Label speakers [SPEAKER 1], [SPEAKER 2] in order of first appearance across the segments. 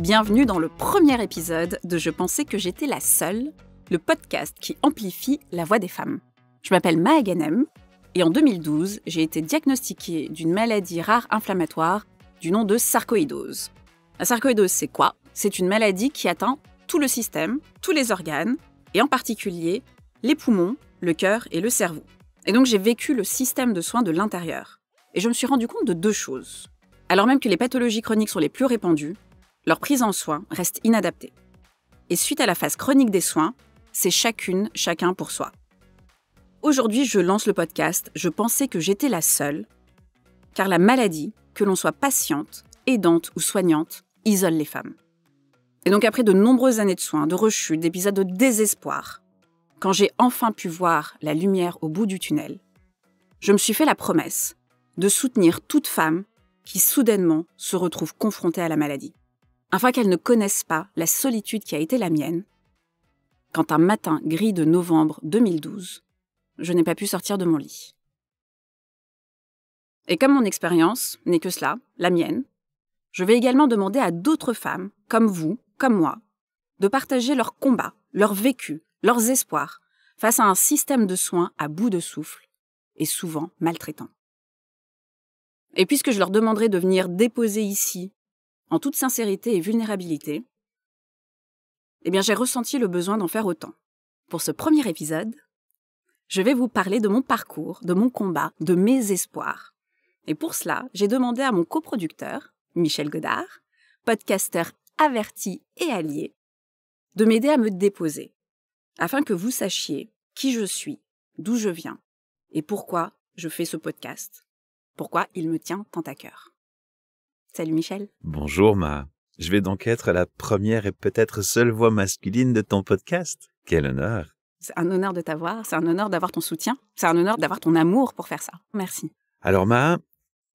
[SPEAKER 1] Bienvenue dans le premier épisode de Je pensais que j'étais la seule, le podcast qui amplifie la voix des femmes. Je m'appelle Maha Ghanem et en 2012, j'ai été diagnostiquée d'une maladie rare inflammatoire du nom de sarcoïdose. La sarcoïdose, c'est quoi ? C'est une maladie qui atteint tout le système, tous les organes, et en particulier les poumons, le cœur et le cerveau. Et donc j'ai vécu le système de soins de l'intérieur. Et je me suis rendu compte de deux choses. Alors même que les pathologies chroniques sont les plus répandues, leur prise en soin reste inadaptée. Et suite à la phase chronique des soins, c'est chacun pour soi. Aujourd'hui, je lance le podcast « Je pensais que j'étais la seule », car la maladie, que l'on soit patiente, aidante ou soignante, isole les femmes. Et donc après de nombreuses années de soins, de rechutes, d'épisodes de désespoir, quand j'ai enfin pu voir la lumière au bout du tunnel, je me suis fait la promesse de soutenir toute femme qui soudainement se retrouve confrontée à la maladie, afin qu'elle ne connaisse pas la solitude qui a été la mienne, quand un matin gris de novembre 2012, je n'ai pas pu sortir de mon lit. Et comme mon expérience n'est que cela, la mienne, je vais également demander à d'autres femmes, comme vous, comme moi, de partager leurs combats, leurs vécus, leurs espoirs, face à un système de soins à bout de souffle et souvent maltraitant. Et puisque je leur demanderai de venir déposer ici, en toute sincérité et vulnérabilité, eh bien j'ai ressenti le besoin d'en faire autant. Pour ce premier épisode, je vais vous parler de mon parcours, de mon combat, de mes espoirs. Et pour cela, j'ai demandé à mon coproducteur, Michel Godard, podcasteur averti et allié, de m'aider à me déposer, afin que vous sachiez qui je suis, d'où je viens et pourquoi je fais ce podcast, pourquoi il me tient tant à cœur. Salut Michel.
[SPEAKER 2] Bonjour Ma. Je vais donc être la première et peut-être seule voix masculine de ton podcast. Quel honneur.
[SPEAKER 1] C'est un honneur de t'avoir, c'est un honneur d'avoir ton soutien, c'est un honneur d'avoir ton amour pour faire ça. Merci.
[SPEAKER 2] Alors Ma,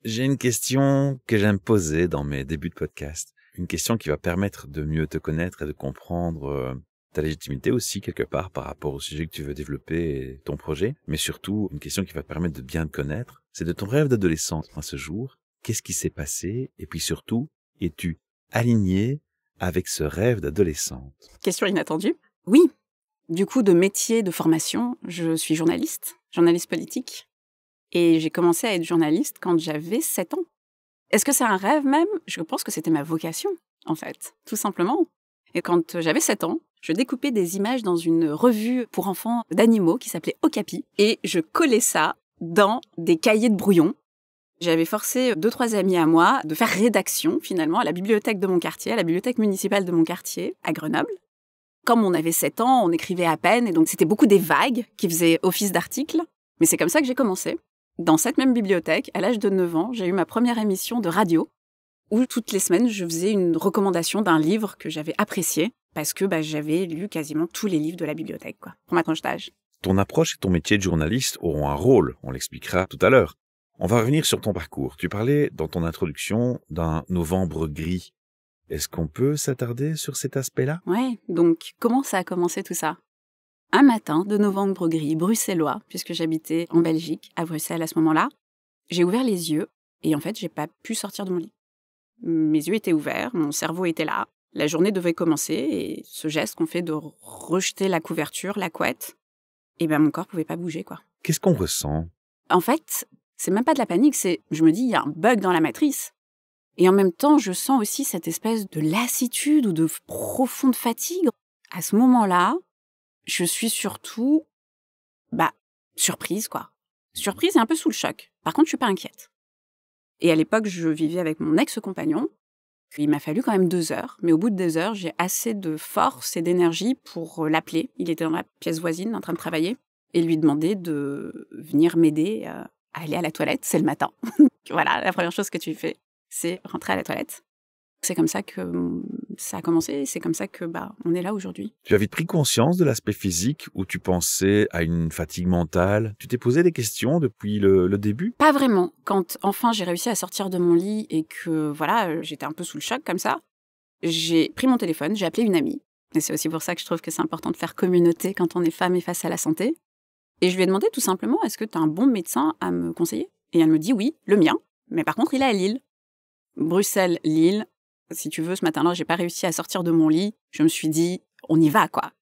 [SPEAKER 2] j'ai une question que j'aime poser dans mes débuts de podcast. Une question qui va permettre de mieux te connaître et de comprendre ta légitimité aussi quelque part par rapport au sujet que tu veux développer et ton projet. Mais surtout, une question qui va te permettre de bien te connaître. C'est de ton rêve d'adolescente à ce jour. Qu'est-ce qui s'est passé? Et puis surtout, es-tu alignée avec ce rêve d'adolescente?
[SPEAKER 1] Question inattendue. Oui. Du coup, de métier, de formation, je suis journaliste politique. Et j'ai commencé à être journaliste quand j'avais 7 ans. Est-ce que c'est un rêve même ? Je pense que c'était ma vocation, en fait, tout simplement. Et quand j'avais 7 ans, je découpais des images dans une revue pour enfants d'animaux qui s'appelait Okapi. Et je collais ça dans des cahiers de brouillon. J'avais forcé 2-3 amis à moi de faire rédaction, finalement, à la bibliothèque de mon quartier, à la bibliothèque municipale de mon quartier, à Grenoble. Comme on avait 7 ans, on écrivait à peine, et donc c'était beaucoup des vagues qui faisaient office d'articles. Mais c'est comme ça que j'ai commencé. Dans cette même bibliothèque, à l'âge de 9 ans, j'ai eu ma première émission de radio, où toutes les semaines, je faisais une recommandation d'un livre que j'avais apprécié, parce que j'avais lu quasiment tous les livres de la bibliothèque, pour ma tranche d'âge.
[SPEAKER 2] Ton approche et ton métier de journaliste auront un rôle, on l'expliquera tout à l'heure. On va revenir sur ton parcours. Tu parlais dans ton introduction d'un novembre gris. Est-ce qu'on peut s'attarder sur cet aspect-là ?
[SPEAKER 1] Ouais, donc comment ça a commencé tout ça ? Un matin de novembre gris, bruxellois, puisque j'habitais en Belgique, à Bruxelles à ce moment-là, j'ai ouvert les yeux et en fait, j'ai pas pu sortir de mon lit. Mes yeux étaient ouverts, mon cerveau était là, la journée devait commencer et ce geste qu'on fait de rejeter la couverture, la couette, mon corps pouvait pas bouger,
[SPEAKER 2] Qu'est-ce qu'on ressent ?
[SPEAKER 1] En fait, c'est même pas de la panique, je me dis, il y a un bug dans la matrice. Et en même temps, je sens aussi cette espèce de lassitude ou de profonde fatigue. À ce moment-là, je suis surtout, surprise, Surprise et un peu sous le choc. Par contre, je suis pas inquiète. Et à l'époque, je vivais avec mon ex-compagnon. Il m'a fallu quand même 2 heures. Mais au bout de 2 heures, j'ai assez de force et d'énergie pour l'appeler. Il était dans la pièce voisine, en train de travailler. Et lui demander de venir m'aider à aller à la toilette. C'est le matin. Voilà, la première chose que tu fais, c'est rentrer à la toilette. C'est comme ça que ça a commencé, c'est comme ça que on est là aujourd'hui.
[SPEAKER 2] Tu as vite pris conscience de l'aspect physique où tu pensais à une fatigue mentale. Tu t'es posé des questions depuis le début ?
[SPEAKER 1] Pas vraiment. Quand enfin j'ai réussi à sortir de mon lit et que j'étais un peu sous le choc comme ça, j'ai pris mon téléphone, j'ai appelé une amie. Et c'est aussi pour ça que je trouve que c'est important de faire communauté quand on est femme et face à la santé. Et je lui ai demandé tout simplement, est-ce que tu as un bon médecin à me conseiller ? Et elle me dit oui, le mien. Mais par contre, il est à Lille. Bruxelles, Lille, Si tu veux, ce matin-là, j'ai pas réussi à sortir de mon lit. Je me suis dit, on y va, quoi.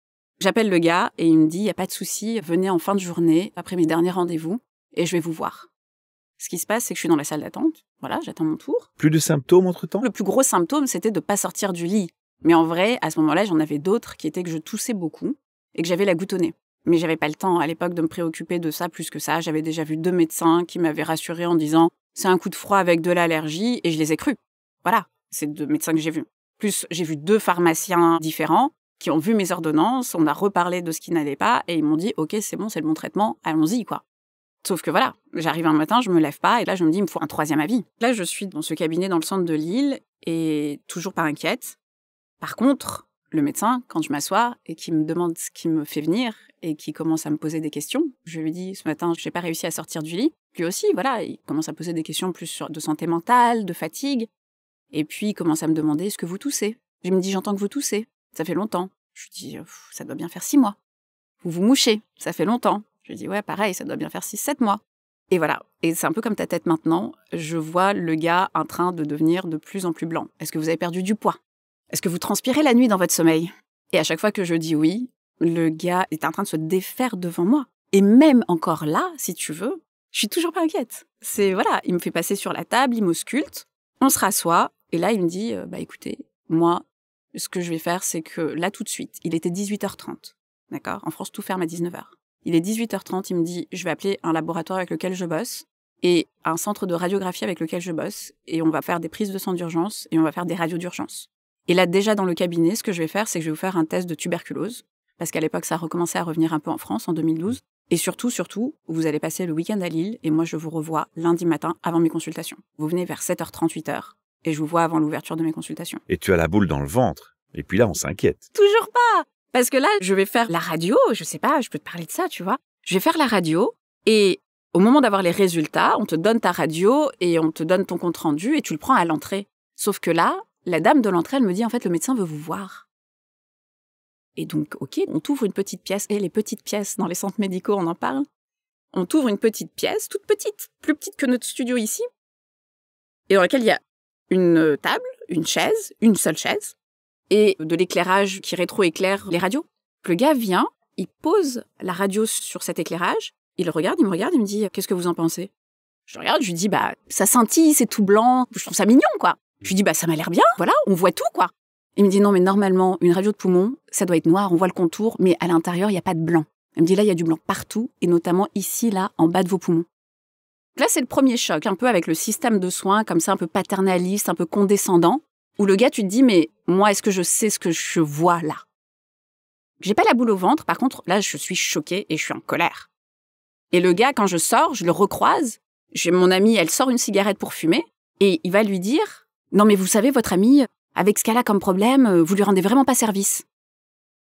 [SPEAKER 1] J'appelle le gars et il me dit, il n'y a pas de souci, venez en fin de journée, après mes derniers rendez-vous, et je vais vous voir. Ce qui se passe, c'est que je suis dans la salle d'attente. Voilà, j'attends mon tour.
[SPEAKER 2] Plus de symptômes entre-temps?
[SPEAKER 1] Le plus gros symptôme, c'était de pas sortir du lit. Mais en vrai, à ce moment-là, j'en avais d'autres qui étaient que je toussais beaucoup et que j'avais la goutte au nez. Mais j'avais pas le temps à l'époque de me préoccuper de ça plus que ça. J'avais déjà vu 2 médecins qui m'avaient rassurée en disant « c'est un coup de froid avec de l'allergie » et je les ai crus. Voilà, c'est 2 médecins que j'ai vus. Plus, j'ai vu 2 pharmaciens différents qui ont vu mes ordonnances, on a reparlé de ce qui n'allait pas et ils m'ont dit « ok, c'est bon, c'est le bon traitement, allons-y, quoi ». Sauf que voilà, j'arrive un matin, je me lève pas et là je me dis il me faut un 3e avis. Là je suis dans ce cabinet dans le centre de Lille et toujours pas inquiète. Par contre, le médecin, quand je m'assois et qu'il me demande ce qui me fait venir et qu'il commence à me poser des questions, je lui dis ce matin j'ai pas réussi à sortir du lit. Lui aussi, voilà, il commence à poser des questions plus de santé mentale, de fatigue. Et puis il commence à me demander est-ce que vous toussez? Je me dis j'entends que vous toussez, ça fait longtemps. Je lui dis ça doit bien faire 6 mois. Vous vous mouchez, ça fait longtemps. Je lui dis, ouais, pareil, ça doit bien faire 6-7 mois. Et voilà. Et c'est un peu comme ta tête maintenant. Je vois le gars en train de devenir de plus en plus blanc. Est-ce que vous avez perdu du poids? Est-ce que vous transpirez la nuit dans votre sommeil? Et à chaque fois que je dis oui, le gars est en train de se défaire devant moi. Et même encore là, si tu veux, je suis toujours pas inquiète. C'est, voilà, il me fait passer sur la table, il m'ausculte, on se rassoit, et là, il me dit, écoutez, moi, ce que je vais faire, c'est que là, tout de suite, il était 18h30. D'accord? En France, tout ferme à 19h. Il est 18h30, il me dit « Je vais appeler un laboratoire avec lequel je bosse et un centre de radiographie avec lequel je bosse et on va faire des prises de sang d'urgence et on va faire des radios d'urgence. » Et là, déjà dans le cabinet, ce que je vais faire, c'est que je vais vous faire un test de tuberculose parce qu'à l'époque, ça a recommencé à revenir un peu en France en 2012. Et surtout, vous allez passer le week-end à Lille et moi, je vous revois lundi matin avant mes consultations. Vous venez vers 7h30, 8h et je vous vois avant l'ouverture de mes consultations.
[SPEAKER 2] Et tu as la boule dans le ventre. Et puis là, on s'inquiète.
[SPEAKER 1] Toujours pas! Parce que là, je vais faire la radio, je sais pas, je peux te parler de ça, tu vois. Je vais faire la radio et au moment d'avoir les résultats, on te donne ta radio et on te donne ton compte-rendu et tu le prends à l'entrée. Sauf que là, la dame de l'entrée, elle me dit, en fait, le médecin veut vous voir. Et donc, ok, on t'ouvre une petite pièce. Et les petites pièces, dans les centres médicaux, on en parle. On t'ouvre une petite pièce, toute petite, plus petite que notre studio ici, et dans laquelle il y a une table, une chaise, une seule chaise, et de l'éclairage qui rétro-éclaire les radios. Le gars vient, il pose la radio sur cet éclairage, il me regarde, il me dit « Qu'est-ce que vous en pensez ?» Je le regarde, je lui dis « ça scintille, c'est tout blanc, je trouve ça mignon, quoi. » Je lui dis « ça m'a l'air bien, voilà, on voit tout, quoi. » Il me dit « Non, mais normalement, une radio de poumon, ça doit être noir, on voit le contour, mais à l'intérieur, il n'y a pas de blanc. » Il me dit « Là, il y a du blanc partout, et notamment ici, là, en bas de vos poumons. » Là, c'est le premier choc, un peu avec le système de soins, comme ça, un peu paternaliste, un peu condescendant, où le gars, tu te dis, mais moi, est-ce que je sais ce que je vois là? J'ai pas la boule au ventre, par contre, là, je suis choquée et je suis en colère. Et le gars, quand je sors, je le recroise, j'ai mon amie, elle sort une cigarette pour fumer, et il va lui dire, non, mais vous savez, votre amie, avec ce qu'elle a comme problème, vous lui rendez vraiment pas service.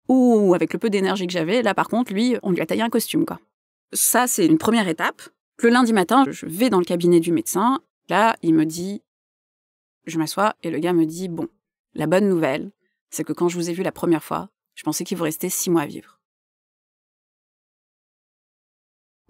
[SPEAKER 1] Ou, avec le peu d'énergie que j'avais, là, par contre, lui, on lui a taillé un costume, quoi. Ça, c'est une première étape. Le lundi matin, je vais dans le cabinet du médecin, là, il me dit, je m'assois et le gars me dit « Bon, la bonne nouvelle, c'est que quand je vous ai vu la première fois, je pensais qu'il vous restait 6 mois à vivre. »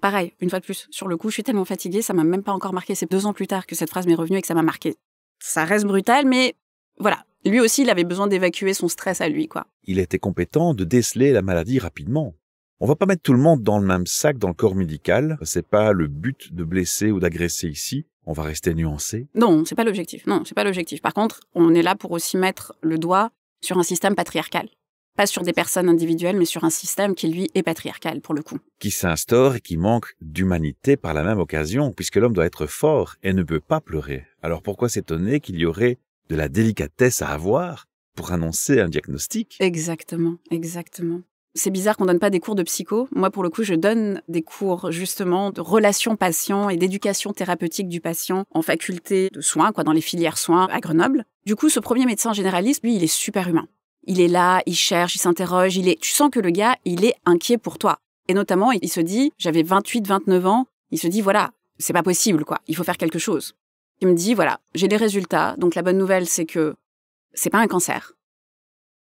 [SPEAKER 1] Pareil, une fois de plus, sur le coup, je suis tellement fatiguée, ça m'a même pas encore marqué. C'est 2 ans plus tard que cette phrase m'est revenue et que ça m'a marqué. Ça reste brutal, mais voilà. Lui aussi, il avait besoin d'évacuer son stress à lui, quoi.
[SPEAKER 2] Il était compétent de déceler la maladie rapidement. On va pas mettre tout le monde dans le même sac dans le corps médical. C'est pas le but de blesser ou d'agresser ici. On va rester nuancé.
[SPEAKER 1] Non, c'est pas l'objectif. Non, c'est pas l'objectif. Par contre, on est là pour aussi mettre le doigt sur un système patriarcal. Pas sur des personnes individuelles, mais sur un système qui, lui, est patriarcal, pour le coup.
[SPEAKER 2] Qui s'instaure et qui manque d'humanité par la même occasion, puisque l'homme doit être fort et ne peut pas pleurer. Alors pourquoi s'étonner qu'il y aurait de la délicatesse à avoir pour annoncer un diagnostic?
[SPEAKER 1] Exactement, exactement. C'est bizarre qu'on donne pas des cours de psycho. Moi, pour le coup, je donne des cours, justement, de relations patients et d'éducation thérapeutique du patient en faculté de soins, dans les filières soins à Grenoble. Du coup, ce premier médecin généraliste, lui, il est super humain. Il est là, il cherche, il s'interroge, tu sens que le gars, il est inquiet pour toi. Et notamment, il se dit, j'avais 28, 29 ans, il se dit, voilà, c'est pas possible, il faut faire quelque chose. Il me dit, voilà, j'ai les résultats, donc la bonne nouvelle, c'est que c'est pas un cancer.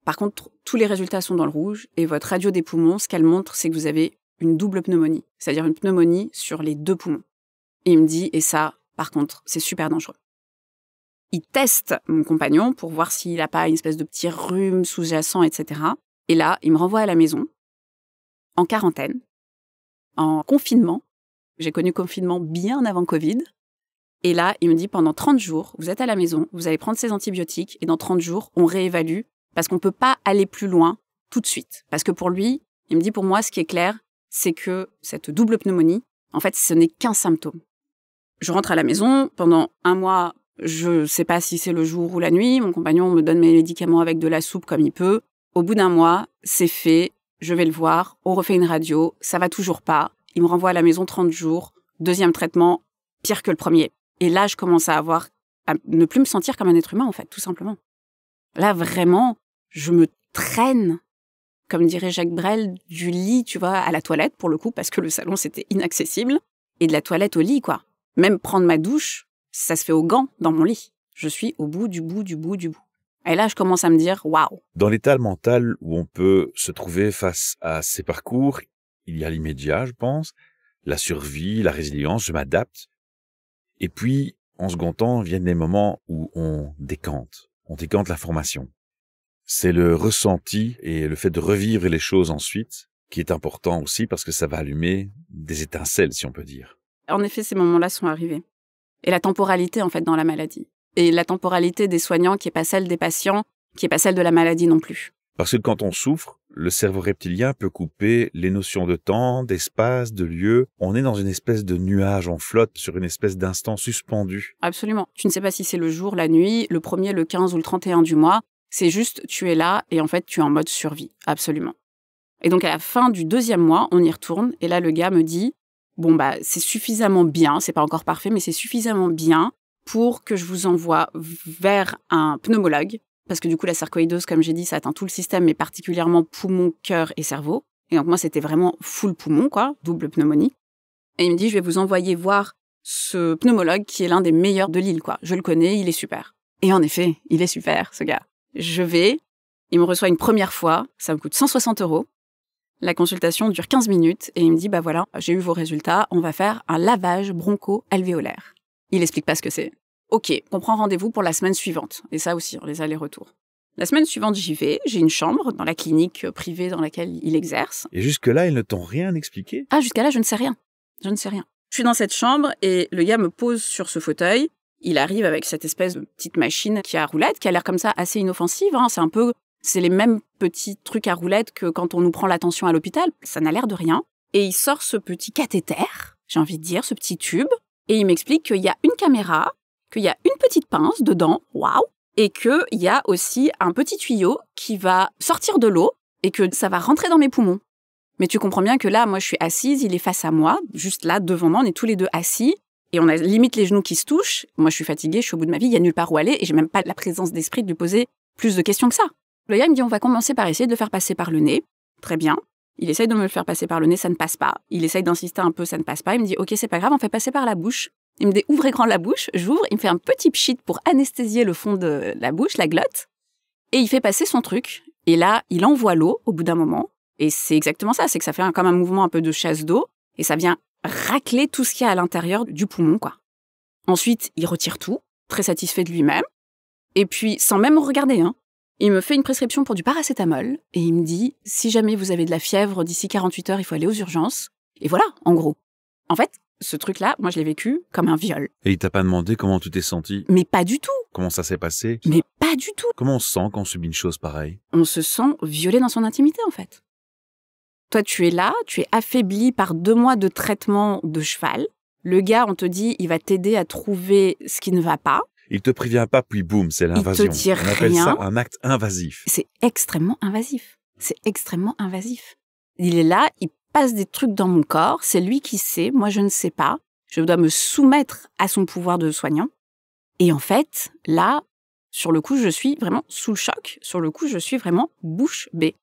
[SPEAKER 1] Par contre, tous les résultats sont dans le rouge, et votre radio des poumons, ce qu'elle montre, c'est que vous avez une double pneumonie, c'est-à-dire une pneumonie sur les 2 poumons. Et il me dit, et ça, par contre, c'est super dangereux. Il teste mon compagnon pour voir s'il n'a pas une espèce de petit rhume sous-jacent, etc. Et là, il me renvoie à la maison, en quarantaine, en confinement. J'ai connu confinement bien avant Covid. Et là, il me dit, pendant 30 jours, vous êtes à la maison, vous allez prendre ces antibiotiques, et dans 30 jours, on réévalue, parce qu'on ne peut pas aller plus loin tout de suite. Parce que pour lui, il me dit, pour moi, ce qui est clair, c'est que cette double pneumonie, en fait, ce n'est qu'un symptôme. Je rentre à la maison, pendant 1 mois, je ne sais pas si c'est le jour ou la nuit, mon compagnon me donne mes médicaments avec de la soupe comme il peut. Au bout d'1 mois, c'est fait, je vais le voir, on refait une radio, ça va toujours pas. Il me renvoie à la maison 30 jours, 2e traitement, pire que le premier. Et là, je commence à ne plus me sentir comme un être humain, en fait, tout simplement. Là, vraiment, je me traîne, comme dirait Jacques Brel, du lit, tu vois, à la toilette, pour le coup, parce que le salon, c'était inaccessible, et de la toilette au lit, quoi. Même prendre ma douche, ça se fait au gant dans mon lit. Je suis au bout du bout du bout du bout. Et là, je commence à me dire, waouh.
[SPEAKER 2] Dans l'état mental où on peut se trouver face à ces parcours, il y a l'immédiat, je pense, la survie, la résilience, je m'adapte. Et puis, en second temps, viennent les moments où on décante l'information. C'est le ressenti et le fait de revivre les choses ensuite qui est important aussi parce que ça va allumer des étincelles, si on peut dire.
[SPEAKER 1] En effet, ces moments-là sont arrivés. Et la temporalité, en fait, dans la maladie. Et la temporalité des soignants qui n'est pas celle des patients, qui n'est pas celle de la maladie non plus.
[SPEAKER 2] Parce que quand on souffre, le cerveau reptilien peut couper les notions de temps, d'espace, de lieu. On est dans une espèce de nuage, on flotte sur une espèce d'instant suspendu.
[SPEAKER 1] Absolument. Tu ne sais pas si c'est le jour, la nuit, le 1er, le 15 ou le 31 du mois. C'est juste, tu es là et en fait, tu es en mode survie. Absolument. Et donc, à la fin du 2e mois, on y retourne. Et là, le gars me dit, bon, c'est suffisamment bien. C'est pas encore parfait, mais c'est suffisamment bien pour que je vous envoie vers un pneumologue. Parce que du coup, la sarcoïdose, comme j'ai dit, ça atteint tout le système, mais particulièrement poumon, cœur et cerveau. Et donc moi, c'était vraiment full poumon, quoi, double pneumonie. Et il me dit, je vais vous envoyer voir ce pneumologue qui est l'un des meilleurs de l'île, quoi. Je le connais, il est super. Et en effet, il est super, ce gars. Je vais, il me reçoit une première fois, ça me coûte 160 €. La consultation dure 15 minutes et il me dit, voilà, j'ai eu vos résultats, on va faire un lavage broncho-alvéolaire. Il explique pas ce que c'est. Ok, on prend rendez-vous pour la semaine suivante. Et ça aussi, les allers-retours. La semaine suivante, j'y vais. J'ai une chambre dans la clinique privée dans laquelle il exerce.
[SPEAKER 2] Et jusque-là, ils ne t'ont rien expliqué?
[SPEAKER 1] Ah, jusqu'à là, je ne sais rien. Je ne sais rien. Je suis dans cette chambre et le gars me pose sur ce fauteuil. Il arrive avec cette espèce de petite machine qui a roulette, qui a l'air comme ça assez inoffensive. C'est les mêmes petits trucs à roulette que quand on nous prend l'attention à l'hôpital. Ça n'a l'air de rien. Et il sort ce petit cathéter, j'ai envie de dire, ce petit tube. Et il m'explique qu'il y a une caméra, qu'il y a une petite pince dedans, waouh, et qu'il y a aussi un petit tuyau qui va sortir de l'eau et que ça va rentrer dans mes poumons. Mais tu comprends bien que là, moi, je suis assise, il est face à moi, juste là, devant moi, on est tous les deux assis, et on a limite les genoux qui se touchent. Moi, je suis fatiguée, je suis au bout de ma vie, il y a nulle part où aller, et j'ai même pas la présence d'esprit de lui poser plus de questions que ça. Le gars, il me dit, on va commencer par essayer de le faire passer par le nez. Très bien. Il essaye de me le faire passer par le nez, ça ne passe pas. Il essaye d'insister un peu, ça ne passe pas. Il me dit, ok, c'est pas grave, on fait passer par la bouche. Il me dit, ouvrez grand la bouche, j'ouvre, il me fait un petit pchit pour anesthésier le fond de la bouche, la glotte, et il fait passer son truc. Et là, il envoie l'eau au bout d'un moment, et c'est exactement ça, c'est que ça fait comme un mouvement un peu de chasse d'eau, et ça vient racler tout ce qu'il y a à l'intérieur du poumon, quoi. Ensuite, il retire tout, très satisfait de lui-même, et puis, sans même me regarder, il me fait une prescription pour du paracétamol, et il me dit, si jamais vous avez de la fièvre d'ici 48 heures, il faut aller aux urgences. Et voilà, en gros. En fait, ce truc-là, moi, je l'ai vécu comme un viol.
[SPEAKER 2] Et il t'a pas demandé comment tu t'es senti?
[SPEAKER 1] Mais pas du tout.
[SPEAKER 2] Comment ça s'est passé?
[SPEAKER 1] Mais pas du tout.
[SPEAKER 2] Comment on se sent quand on subit une chose pareille?
[SPEAKER 1] On se sent violé dans son intimité, en fait. Toi, tu es là, tu es affaibli par 2 mois de traitement de cheval. Le gars, on te dit, il va t'aider à trouver ce qui ne va pas.
[SPEAKER 2] Il te prévient pas, puis boum, c'est l'invasion.
[SPEAKER 1] Il te dit
[SPEAKER 2] on appelle
[SPEAKER 1] rien.
[SPEAKER 2] ça un acte invasif.
[SPEAKER 1] C'est extrêmement invasif. C'est extrêmement invasif. Il est là, il passe des trucs dans mon corps, c'est lui qui sait, moi je ne sais pas. Je dois me soumettre à son pouvoir de soignant. Et en fait, là, sur le coup, je suis vraiment sous le choc. Sur le coup, je suis vraiment bouche bée.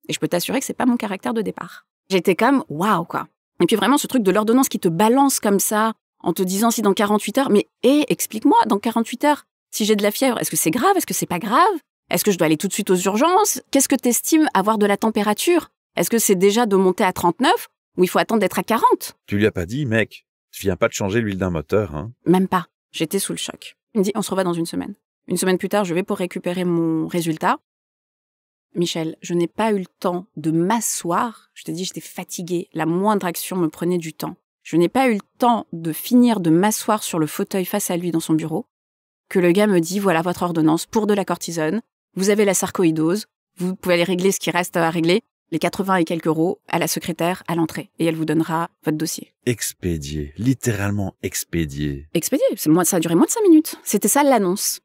[SPEAKER 1] Et je peux t'assurer que c'est pas mon caractère de départ. J'étais comme, waouh, quoi. Et puis vraiment, ce truc de l'ordonnance qui te balance comme ça, en te disant si dans 48 heures, mais explique-moi, dans 48 heures, si j'ai de la fièvre, est-ce que c'est grave? Est-ce que c'est pas grave? Est-ce que je dois aller tout de suite aux urgences? Qu'est-ce que t'estimes avoir de la température? Est-ce que c'est déjà de monter à 39 ou il faut attendre d'être à 40?
[SPEAKER 2] Tu lui as pas dit, mec, tu viens pas de changer l'huile d'un moteur, hein?
[SPEAKER 1] Même pas. J'étais sous le choc. Il me dit, on se revoit dans une semaine. Une semaine plus tard, je vais pour récupérer mon résultat. Michel, je n'ai pas eu le temps de m'asseoir. Je te dis, j'étais fatiguée. La moindre action me prenait du temps. Je n'ai pas eu le temps de finir de m'asseoir sur le fauteuil face à lui dans son bureau, que le gars me dit, voilà votre ordonnance pour de la cortisone. Vous avez la sarcoïdose. Vous pouvez aller régler ce qui reste à régler, les 80 et quelques euros, à la secrétaire à l'entrée. Et elle vous donnera votre dossier.
[SPEAKER 2] Expédié. Littéralement expédié.
[SPEAKER 1] Expédié. Ça a duré moins de 5 minutes. C'était ça l'annonce.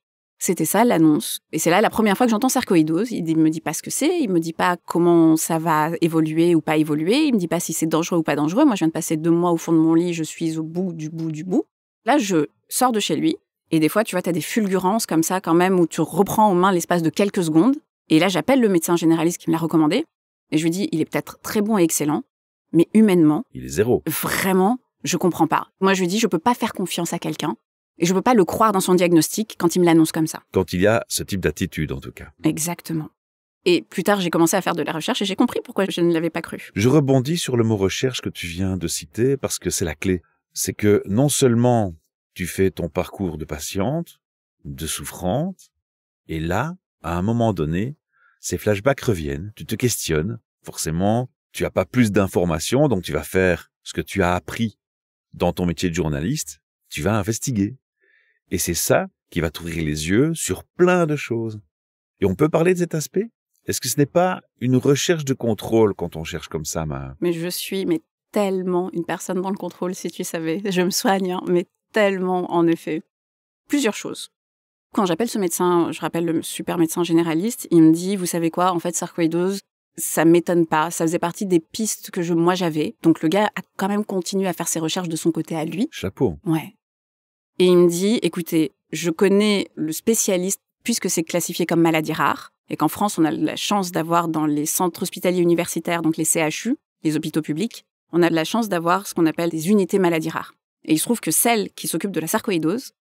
[SPEAKER 1] Et c'est là la première fois que j'entends sarcoïdose. Il me dit pas ce que c'est, il me dit pas comment ça va évoluer ou pas évoluer, il me dit pas si c'est dangereux ou pas dangereux. Moi, je viens de passer 2 mois au fond de mon lit, je suis au bout du bout. Là, je sors de chez lui, et des fois, tu vois, t'as des fulgurances comme ça quand même, où tu reprends en main l'espace de quelques secondes. Et là, j'appelle le médecin généraliste qui me l'a recommandé, et je lui dis, il est peut-être très bon et excellent, mais humainement...
[SPEAKER 2] Il est 0.
[SPEAKER 1] Vraiment, je comprends pas. Moi, je lui dis, je peux pas faire confiance à quelqu'un. Et je ne peux pas le croire dans son diagnostic quand il me l'annonce comme ça.
[SPEAKER 2] Quand il y a ce type d'attitude, en tout cas.
[SPEAKER 1] Exactement. Et plus tard, j'ai commencé à faire de la recherche et j'ai compris pourquoi je ne l'avais pas cru.
[SPEAKER 2] Je rebondis sur le mot recherche que tu viens de citer parce que c'est la clé. C'est que non seulement tu fais ton parcours de patiente, de souffrante, et là, à un moment donné, ces flashbacks reviennent, tu te questionnes. Forcément, tu n'as pas plus d'informations, donc tu vas faire ce que tu as appris dans ton métier de journaliste, tu vas investiguer. Et c'est ça qui va t'ouvrir les yeux sur plein de choses. Et on peut parler de cet aspect? Est-ce que ce n'est pas une recherche de contrôle quand on cherche comme ça,
[SPEAKER 1] Mais je suis tellement une personne dans le contrôle, si tu savais. Je me soigne, mais tellement, en effet. Plusieurs choses. Quand j'appelle ce médecin, je rappelle le super médecin généraliste, il me dit, vous savez quoi, en fait, sarcoïdose, ça m'étonne pas. Ça faisait partie des pistes que moi j'avais. Donc le gars a quand même continué à faire ses recherches de son côté à lui.
[SPEAKER 2] Chapeau.
[SPEAKER 1] Ouais. Et il me dit, écoutez, je connais le spécialiste puisque c'est classifié comme maladie rare et qu'en France, on a la chance d'avoir dans les centres hospitaliers universitaires, donc les CHU, les hôpitaux publics, on a la chance d'avoir ce qu'on appelle des unités maladies rares. Et il se trouve que celle qui s'occupe de la sarcoïdose,